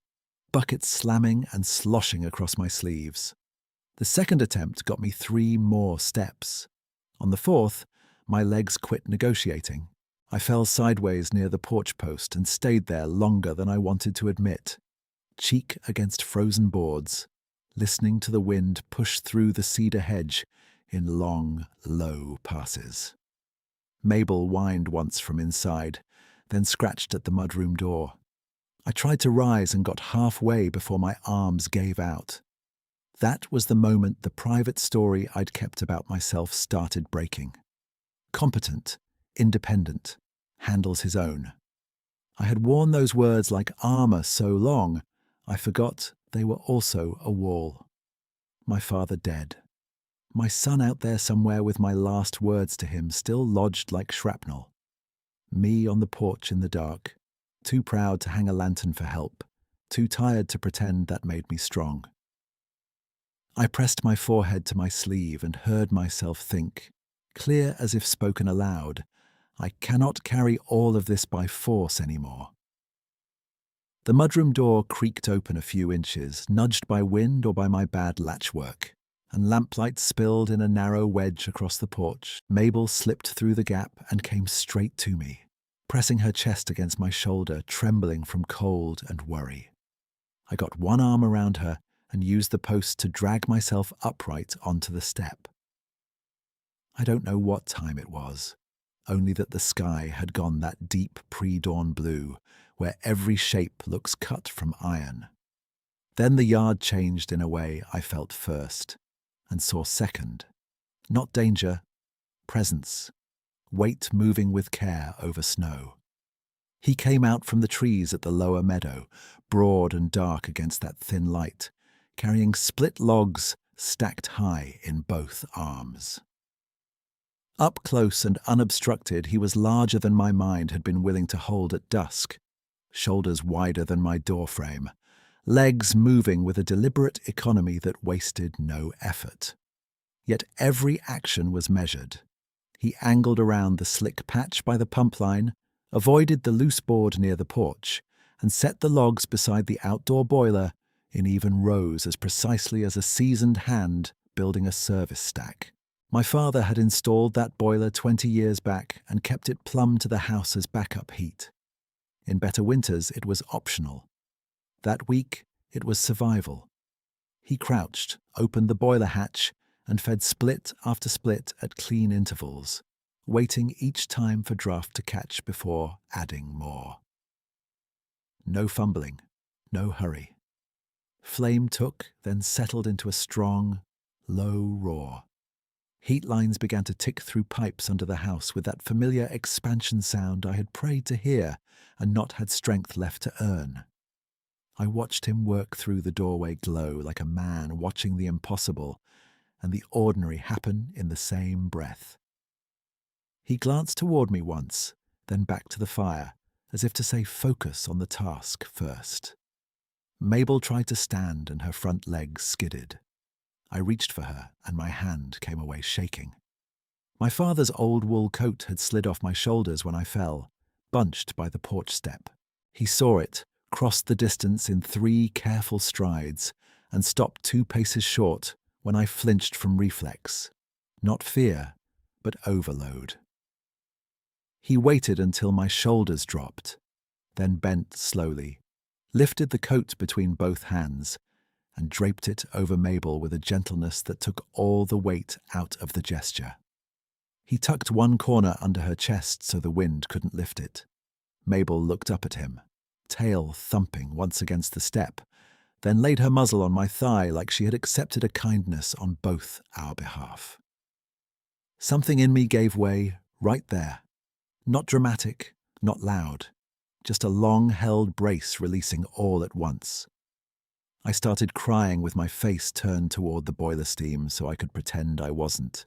buckets slamming and sloshing across my sleeves. The second attempt got me 3 more steps. On the fourth, my legs quit negotiating. I fell sideways near the porch post and stayed there longer than I wanted to admit, cheek against frozen boards, listening to the wind push through the cedar hedge in long, low passes. Mabel whined once from inside, then scratched at the mudroom door. I tried to rise and got halfway before my arms gave out. That was the moment the private story I'd kept about myself started breaking. Competent, independent, handles his own. I had worn those words like armor so long, I forgot they were also a wall. My father dead. My son out there somewhere with my last words to him still lodged like shrapnel. Me on the porch in the dark, too proud to hang a lantern for help, too tired to pretend that made me strong. I pressed my forehead to my sleeve and heard myself think, clear as if spoken aloud, I cannot carry all of this by force anymore. The mudroom door creaked open a few inches, nudged by wind or by my bad latchwork, and lamplight spilled in a narrow wedge across the porch. Mabel slipped through the gap and came straight to me, pressing her chest against my shoulder, trembling from cold and worry. I got one arm around her and used the post to drag myself upright onto the step. I don't know what time it was, only that the sky had gone that deep pre-dawn blue, where every shape looks cut from iron. Then the yard changed in a way I felt first, and saw second. Not danger, presence, weight moving with care over snow. He came out from the trees at the lower meadow, broad and dark against that thin light, carrying split logs stacked high in both arms. Up close and unobstructed, he was larger than my mind had been willing to hold at dusk, shoulders wider than my doorframe, legs moving with a deliberate economy that wasted no effort. Yet every action was measured. He angled around the slick patch by the pump line, avoided the loose board near the porch, and set the logs beside the outdoor boiler in even rows as precisely as a seasoned hand building a service stack. My father had installed that boiler 20 years back and kept it plumb to the house as backup heat. In better winters, it was optional. That week, it was survival. He crouched, opened the boiler hatch, and fed split after split at clean intervals, waiting each time for draft to catch before adding more. No fumbling, no hurry. Flame took, then settled into a strong, low roar. Heat lines began to tick through pipes under the house with that familiar expansion sound I had prayed to hear and not had strength left to earn. I watched him work through the doorway glow like a man watching the impossible and the ordinary happen in the same breath. He glanced toward me once, then back to the fire, as if to say focus on the task first. Mabel tried to stand and her front legs skidded. I reached for her and my hand came away shaking. My father's old wool coat had slid off my shoulders when I fell, bunched by the porch step. He saw it, crossed the distance in 3 careful strides, and stopped 2 paces short when I flinched from reflex. Not fear, but overload. He waited until my shoulders dropped, then bent slowly, lifted the coat between both hands, and draped it over Mabel with a gentleness that took all the weight out of the gesture. He tucked one corner under her chest so the wind couldn't lift it. Mabel looked up at him, tail thumping once against the step, then laid her muzzle on my thigh like she had accepted a kindness on both our behalf. Something in me gave way right there. Not dramatic, not loud, just a long-held brace releasing all at once. I started crying with my face turned toward the boiler steam so I could pretend I wasn't,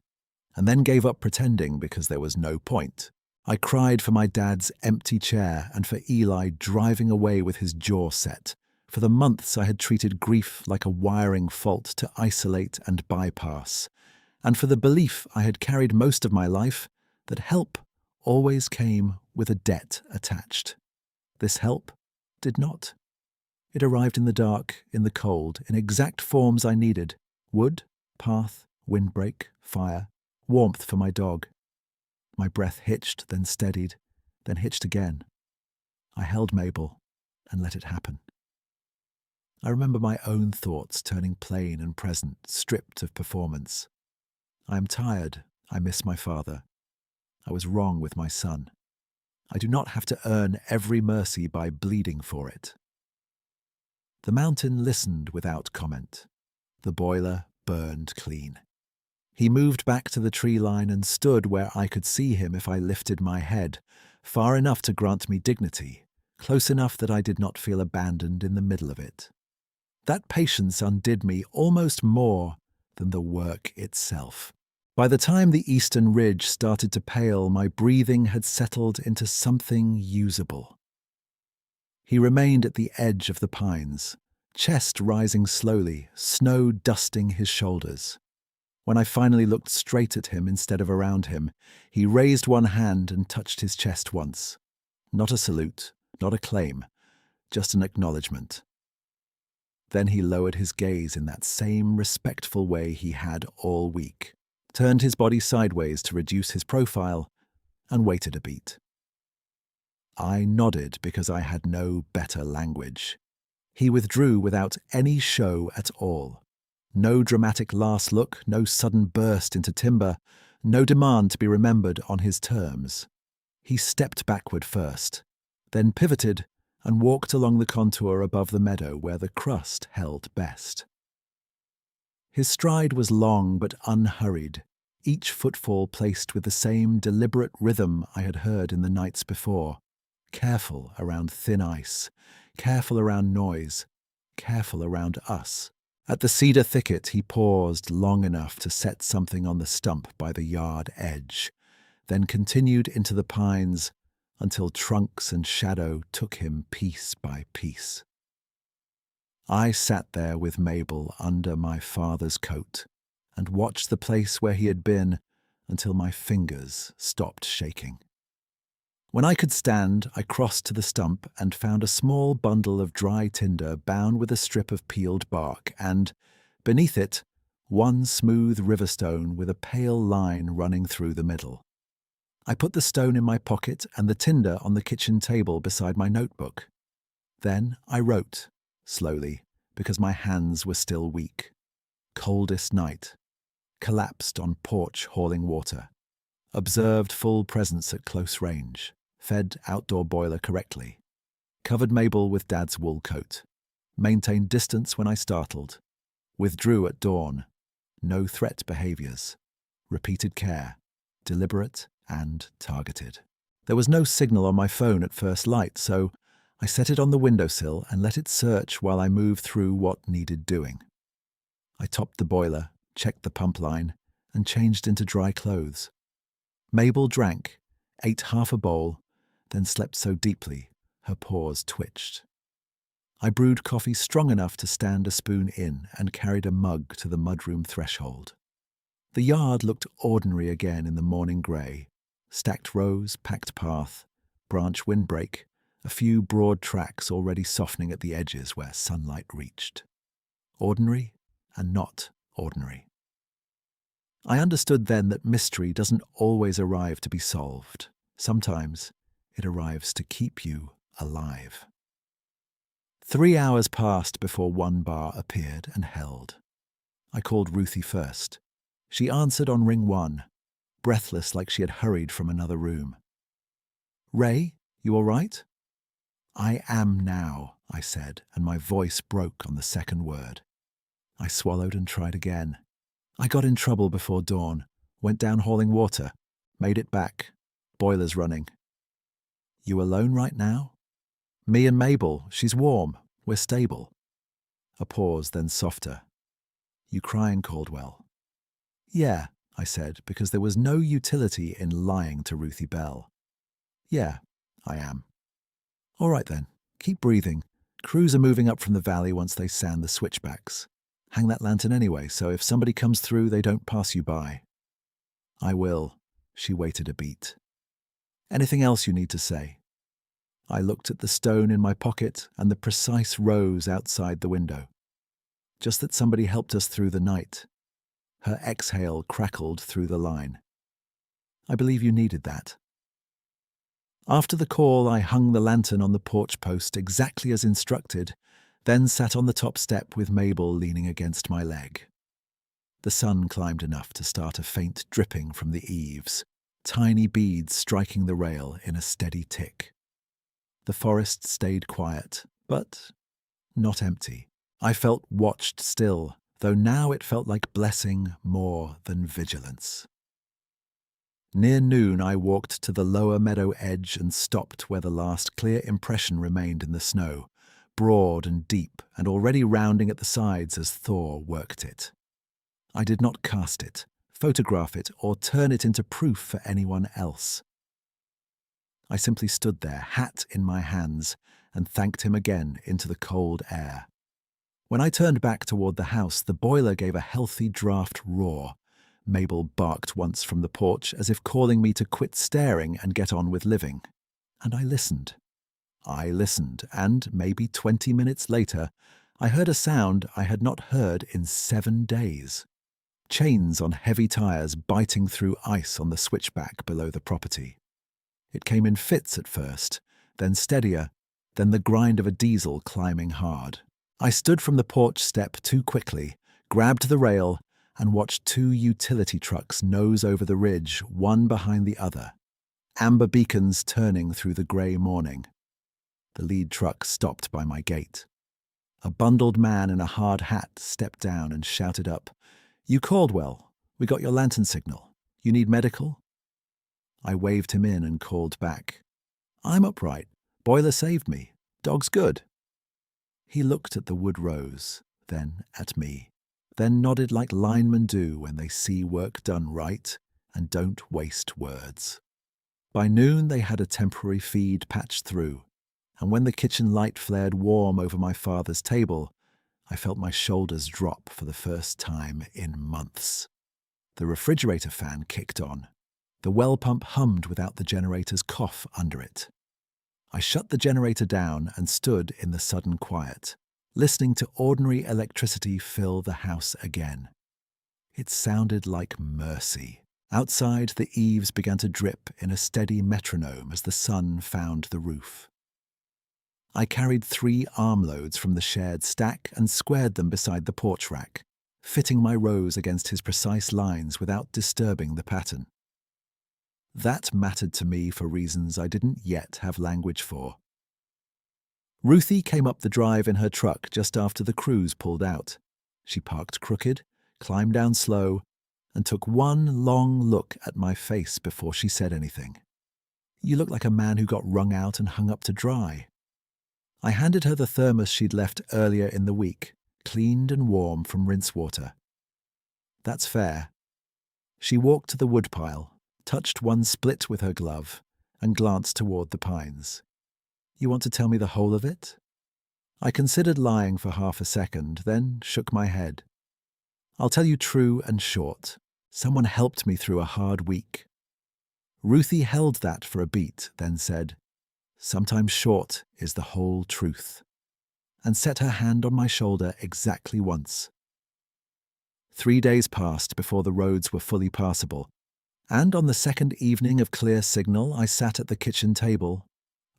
and then gave up pretending because there was no point. I cried for my dad's empty chair and for Eli driving away with his jaw set. For the months I had treated grief like a wiring fault to isolate and bypass, and for the belief I had carried most of my life that help always came with a debt attached. This help did not. It arrived in the dark, in the cold, in exact forms I needed: wood, path, windbreak, fire, warmth for my dog. My breath hitched, then steadied, then hitched again. I held Mabel and let it happen. I remember my own thoughts turning plain and present, stripped of performance. I am tired. I miss my father. I was wrong with my son. I do not have to earn every mercy by bleeding for it. The mountain listened without comment. The boiler burned clean. He moved back to the tree line and stood where I could see him if I lifted my head, far enough to grant me dignity, close enough that I did not feel abandoned in the middle of it. That patience undid me almost more than the work itself. By the time the eastern ridge started to pale, my breathing had settled into something usable. He remained at the edge of the pines, chest rising slowly, snow dusting his shoulders. When I finally looked straight at him instead of around him, he raised one hand and touched his chest once. Not a salute, not a claim, just an acknowledgement. Then he lowered his gaze in that same respectful way he had all week, turned his body sideways to reduce his profile, and waited a beat. I nodded because I had no better language. He withdrew without any show at all. No dramatic last look, no sudden burst into timber, no demand to be remembered on his terms. He stepped backward first, then pivoted and walked along the contour above the meadow where the crust held best. His stride was long but unhurried, each footfall placed with the same deliberate rhythm I had heard in the nights before, careful around thin ice, careful around noise, careful around us. At the cedar thicket he paused long enough to set something on the stump by the yard edge, then continued into the pines until trunks and shadow took him piece by piece. I sat there with Mabel under my father's coat and watched the place where he had been until my fingers stopped shaking. When I could stand, I crossed to the stump and found a small bundle of dry tinder bound with a strip of peeled bark and, beneath it, one smooth river stone with a pale line running through the middle. I put the stone in my pocket and the tinder on the kitchen table beside my notebook. Then I wrote, slowly, because my hands were still weak. Coldest night. Collapsed on porch hauling water. Observed full presence at close range. Fed outdoor boiler correctly. Covered Mabel with Dad's wool coat. Maintained distance when I startled. Withdrew at dawn. No threat behaviors. Repeated care. Deliberate and targeted. There was no signal on my phone at first light, so I set it on the windowsill and let it search while I moved through what needed doing. I topped the boiler, checked the pump line, and changed into dry clothes. Mabel drank, ate half a bowl, then slept so deeply her paws twitched. I brewed coffee strong enough to stand a spoon in and carried a mug to the mudroom threshold. The yard looked ordinary again in the morning grey. Stacked rows, packed path, branch windbreak, a few broad tracks already softening at the edges where sunlight reached. Ordinary and not ordinary. I understood then that mystery doesn't always arrive to be solved. Sometimes it arrives to keep you alive. 3 hours passed before one bar appeared and held. I called Ruthie first. She answered on ring 1, breathless like she had hurried from another room. "Ray, you all right?" "I am now," I said, and my voice broke on the second word. I swallowed and tried again. I got in trouble before dawn, went down hauling water, made it back. Boiler's running. You alone right now? Me and Mabel, she's warm, we're stable. A pause, then softer. You crying, Caldwell? Yeah, I said, because there was no utility in lying to Ruthie Bell. Yeah, I am. All right then, keep breathing. Crews are moving up from the valley once they sand the switchbacks. Hang that lantern anyway, so if somebody comes through, they don't pass you by. I will. She waited a beat. Anything else you need to say? I looked at the stone in my pocket and the precise rose outside the window. Just that somebody helped us through the night. Her exhale crackled through the line. I believe you needed that. After the call, I hung the lantern on the porch post exactly as instructed, then sat on the top step with Mabel leaning against my leg. The sun climbed enough to start a faint dripping from the eaves, tiny beads striking the rail in a steady tick. The forest stayed quiet, but not empty. I felt watched still, though now it felt like blessing more than vigilance. Near noon, I walked to the lower meadow edge and stopped where the last clear impression remained in the snow, broad and deep and already rounding at the sides as Thor worked it. I did not cast it, photograph it, or turn it into proof for anyone else. I simply stood there, hat in my hands, and thanked him again into the cold air. When I turned back toward the house, the boiler gave a healthy draft roar. Mabel barked once from the porch as if calling me to quit staring and get on with living. And I listened. And maybe 20 minutes later, I heard a sound I had not heard in 7 days. Chains on heavy tires biting through ice on the switchback below the property. It came in fits at first, then steadier, then the grind of a diesel climbing hard. I stood from the porch step too quickly, grabbed the rail, and watched 2 utility trucks nose over the ridge, one behind the other, amber beacons turning through the grey morning. The lead truck stopped by my gate. A bundled man in a hard hat stepped down and shouted up, "You Caldwell, we got your lantern signal. You need medical?" I waved him in and called back, "I'm upright. Boiler saved me. Dog's good." He looked at the wood rose, then at me, then nodded like linemen do when they see work done right and don't waste words. By noon they had a temporary feed patched through, and when the kitchen light flared warm over my father's table, I felt my shoulders drop for the first time in months. The refrigerator fan kicked on. The well pump hummed without the generator's cough under it. I shut the generator down and stood in the sudden quiet, listening to ordinary electricity fill the house again. It sounded like mercy. Outside, the eaves began to drip in a steady metronome as the sun found the roof. I carried 3 armloads from the shared stack and squared them beside the porch rack, fitting my rose against his precise lines without disturbing the pattern. That mattered to me for reasons I didn't yet have language for. Ruthie came up the drive in her truck just after the crews pulled out. She parked crooked, climbed down slow, and took one long look at my face before she said anything. "You look like a man who got wrung out and hung up to dry." I handed her the thermos she'd left earlier in the week, cleaned and warm from rinse water. "That's fair." She walked to the woodpile, touched one split with her glove, and glanced toward the pines. "You want to tell me the whole of it?" I considered lying for half a second, then shook my head. "I'll tell you true and short. Someone helped me through a hard week." Ruthie held that for a beat, then said, "Sometimes short is the whole truth," and set her hand on my shoulder exactly once. 3 days passed before the roads were fully passable, and on the second evening of clear signal I sat at the kitchen table,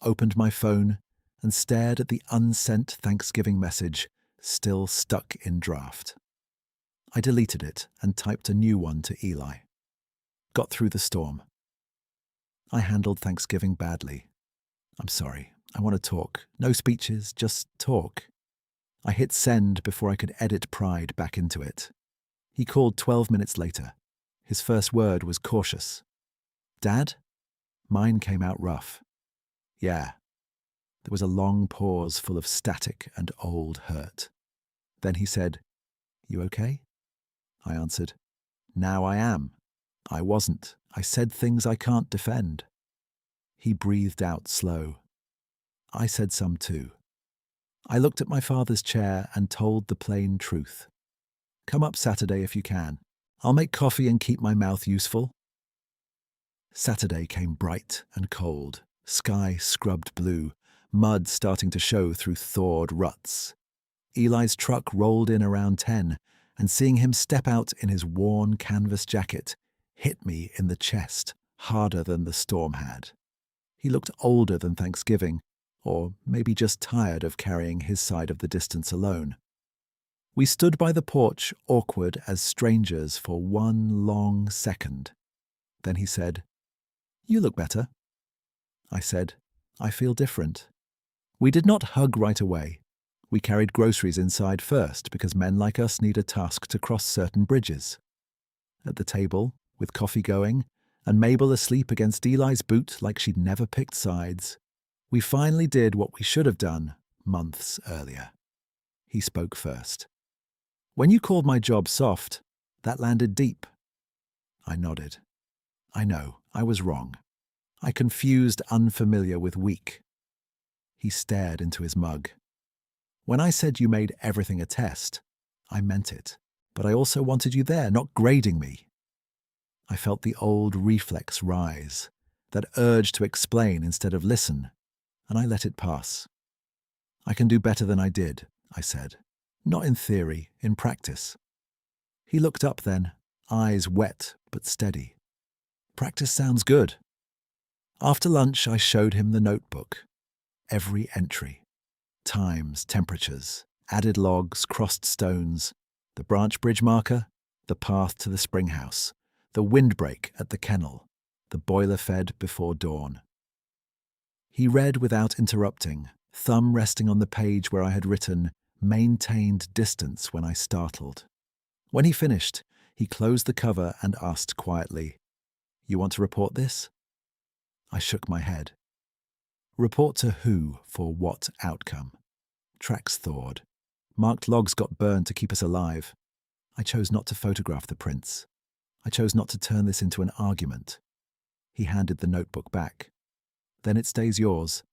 opened my phone, and stared at the unsent Thanksgiving message, still stuck in draft. I deleted it and typed a new one to Eli. Got through the storm. "I handled Thanksgiving badly. I'm sorry. I want to talk. No speeches, just talk. I hit send before I could edit pride back into it. He called 12 minutes later. His first word was cautious. Dad? Mine came out rough. Yeah. There was a long pause full of static and old hurt. Then he said, You okay? I answered, Now I am. I wasn't. I said things I can't defend. He breathed out slow. I said some too. I looked at my father's chair and told the plain truth. Come up Saturday if you can. I'll make coffee and keep my mouth useful. Saturday came bright and cold, sky scrubbed blue, mud starting to show through thawed ruts. Eli's truck rolled in around 10, and seeing him step out in his worn canvas jacket hit me in the chest harder than the storm had. He looked older than Thanksgiving, or maybe just tired of carrying his side of the distance alone. We stood by the porch, awkward as strangers for one long second. Then he said, You look better. I said, I feel different. We did not hug right away. We carried groceries inside first because men like us need a task to cross certain bridges. At the table, with coffee going, and Mabel asleep against Eli's boot like she'd never picked sides, we finally did what we should have done months earlier. He spoke first. When you called my job soft, that landed deep. I nodded. I know, I was wrong. I confused unfamiliar with weak. He stared into his mug. When I said you made everything a test, I meant it, but I also wanted you there, not grading me. I felt the old reflex rise, that urge to explain instead of listen, and I let it pass. I can do better than I did, I said. Not in theory, in practice. He looked up then, eyes wet but steady. Practice sounds good. After lunch, I showed him the notebook. Every entry. Times, temperatures, added logs, crossed stones, the branch bridge marker, the path to the spring house, the windbreak at the kennel, the boiler fed before dawn. He read without interrupting, thumb resting on the page where I had written, maintained distance when I startled. When he finished, he closed the cover and asked quietly, You want to report this? I shook my head. Report to who for what outcome? Tracks thawed. Marked logs got burned to keep us alive. I chose not to photograph the prints. I chose not to turn this into an argument. He handed the notebook back. Then it stays yours.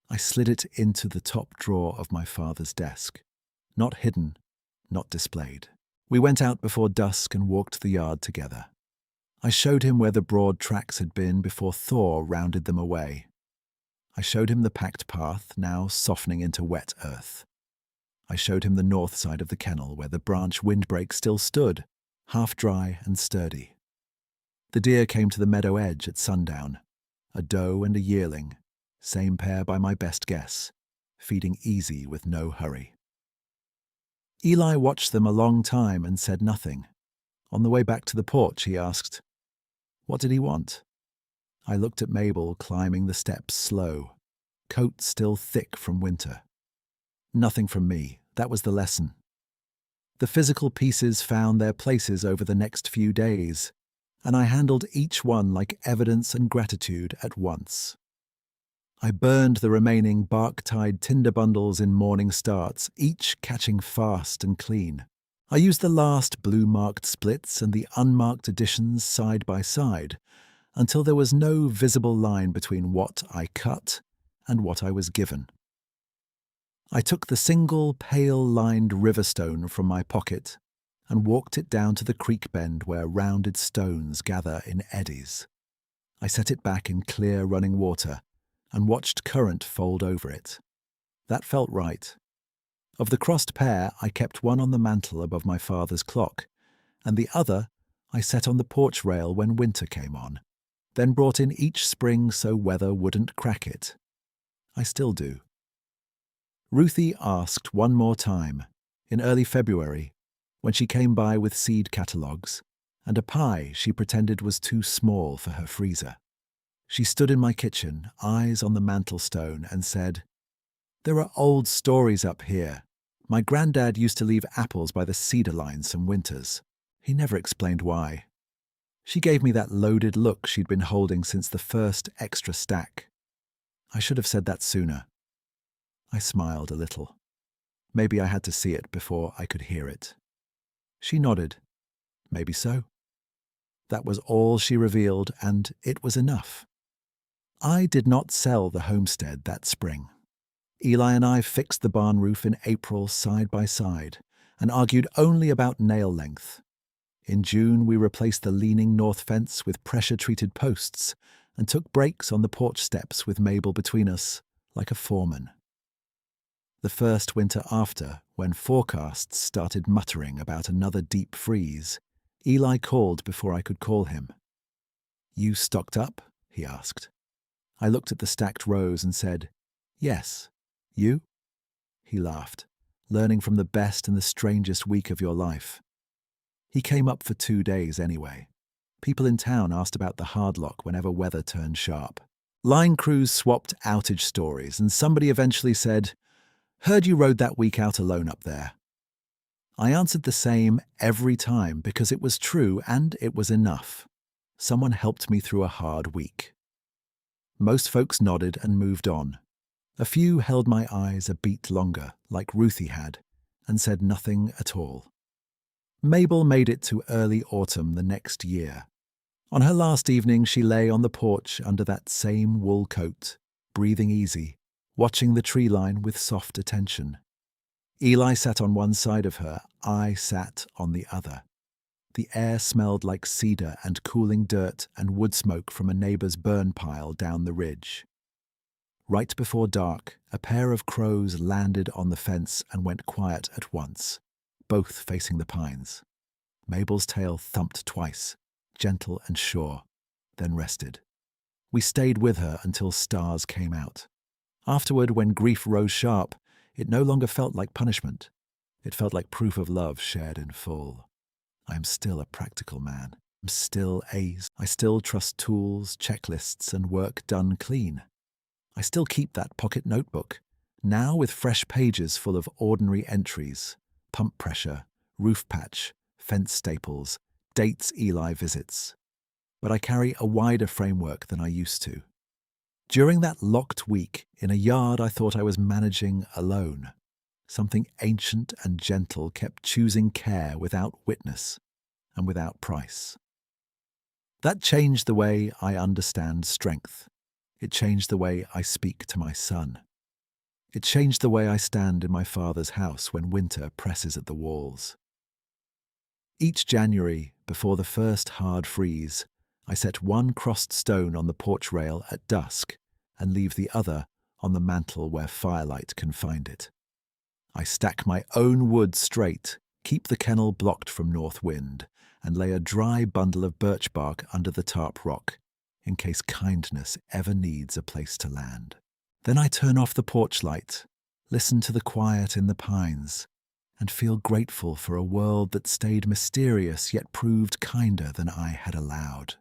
I slid it into the top drawer of my father's desk. Not hidden, not displayed. We went out before dusk and walked the yard together. I showed him where the broad tracks had been before Thor rounded them away. I showed him the packed path, now softening into wet earth. I showed him the north side of the kennel where the branch windbreak still stood, half dry and sturdy. The deer came to the meadow edge at sundown, a doe and a yearling, same pair by my best guess, feeding easy with no hurry. Eli watched them a long time and said nothing. On the way back to the porch, he asked, What did he want? I looked at Mabel climbing the steps slow, coat still thick from winter. Nothing from me, that was the lesson. The physical pieces found their places over the next few days, and I handled each one like evidence and gratitude at once. I burned the remaining bark-tied tinder bundles in morning starts, each catching fast and clean. I used the last blue-marked splits and the unmarked additions side by side, until there was no visible line between what I cut and what I was given. I took the single pale-lined riverstone from my pocket and walked it down to the creek bend where rounded stones gather in eddies. I set it back in clear running water and watched current fold over it. That felt right. Of the crossed pair, I kept one on the mantel above my father's clock, and the other I set on the porch rail when winter came on, then brought in each spring so weather wouldn't crack it. I still do. Ruthie asked one more time, in early February, when she came by with seed catalogues, and a pie she pretended was too small for her freezer. She stood in my kitchen, eyes on the mantelstone, and said, "There are old stories up here. My granddad used to leave apples by the cedar line some winters. He never explained why." She gave me that loaded look she'd been holding since the first extra stack. I should have said that sooner. I smiled a little. Maybe I had to see it before I could hear it. She nodded. Maybe so. That was all she revealed, and it was enough. I did not sell the homestead that spring. Eli and I fixed the barn roof in April side by side and argued only about nail length. In June, we replaced the leaning north fence with pressure-treated posts and took breaks on the porch steps with Mabel between us, like a foreman. The first winter after, when forecasts started muttering about another deep freeze, Eli called before I could call him. "You stocked up?" he asked. I looked at the stacked rows and said, "Yes. You?" He laughed, "Learning from the best in the strangest week of your life." He came up for 2 days anyway. People in town asked about the hardlock whenever weather turned sharp. Line crews swapped outage stories, and somebody eventually said, "Heard you rode that week out alone up there." I answered the same every time because it was true and it was enough. Someone helped me through a hard week. Most folks nodded and moved on. A few held my eyes a beat longer, like Ruthie had, and said nothing at all. Mabel made it to early autumn the next year. On her last evening, she lay on the porch under that same wool coat, breathing easy, watching the tree line with soft attention. Eli sat on one side of her, I sat on the other. The air smelled like cedar and cooling dirt and wood smoke from a neighbor's burn pile down the ridge. Right before dark, a pair of crows landed on the fence and went quiet at once, both facing the pines. Mabel's tail thumped twice, gentle and sure, then rested. We stayed with her until stars came out. Afterward, when grief rose sharp, it no longer felt like punishment. It felt like proof of love shared in full. I am still a practical man. I still trust tools, checklists, and work done clean. I still keep that pocket notebook, now with fresh pages full of ordinary entries, pump pressure, roof patch, fence staples, dates Eli visits. But I carry a wider framework than I used to. During that locked week, in a yard I thought I was managing alone, something ancient and gentle kept choosing care without witness and without price. That changed the way I understand strength. It changed the way I speak to my son. It changed the way I stand in my father's house when winter presses at the walls. Each January, before the first hard freeze, I set one crossed stone on the porch rail at dusk and leave the other on the mantel where firelight can find it. I stack my own wood straight, keep the kennel blocked from north wind, and lay a dry bundle of birch bark under the tarp rock, in case kindness ever needs a place to land. Then I turn off the porch light, listen to the quiet in the pines, and feel grateful for a world that stayed mysterious yet proved kinder than I had allowed.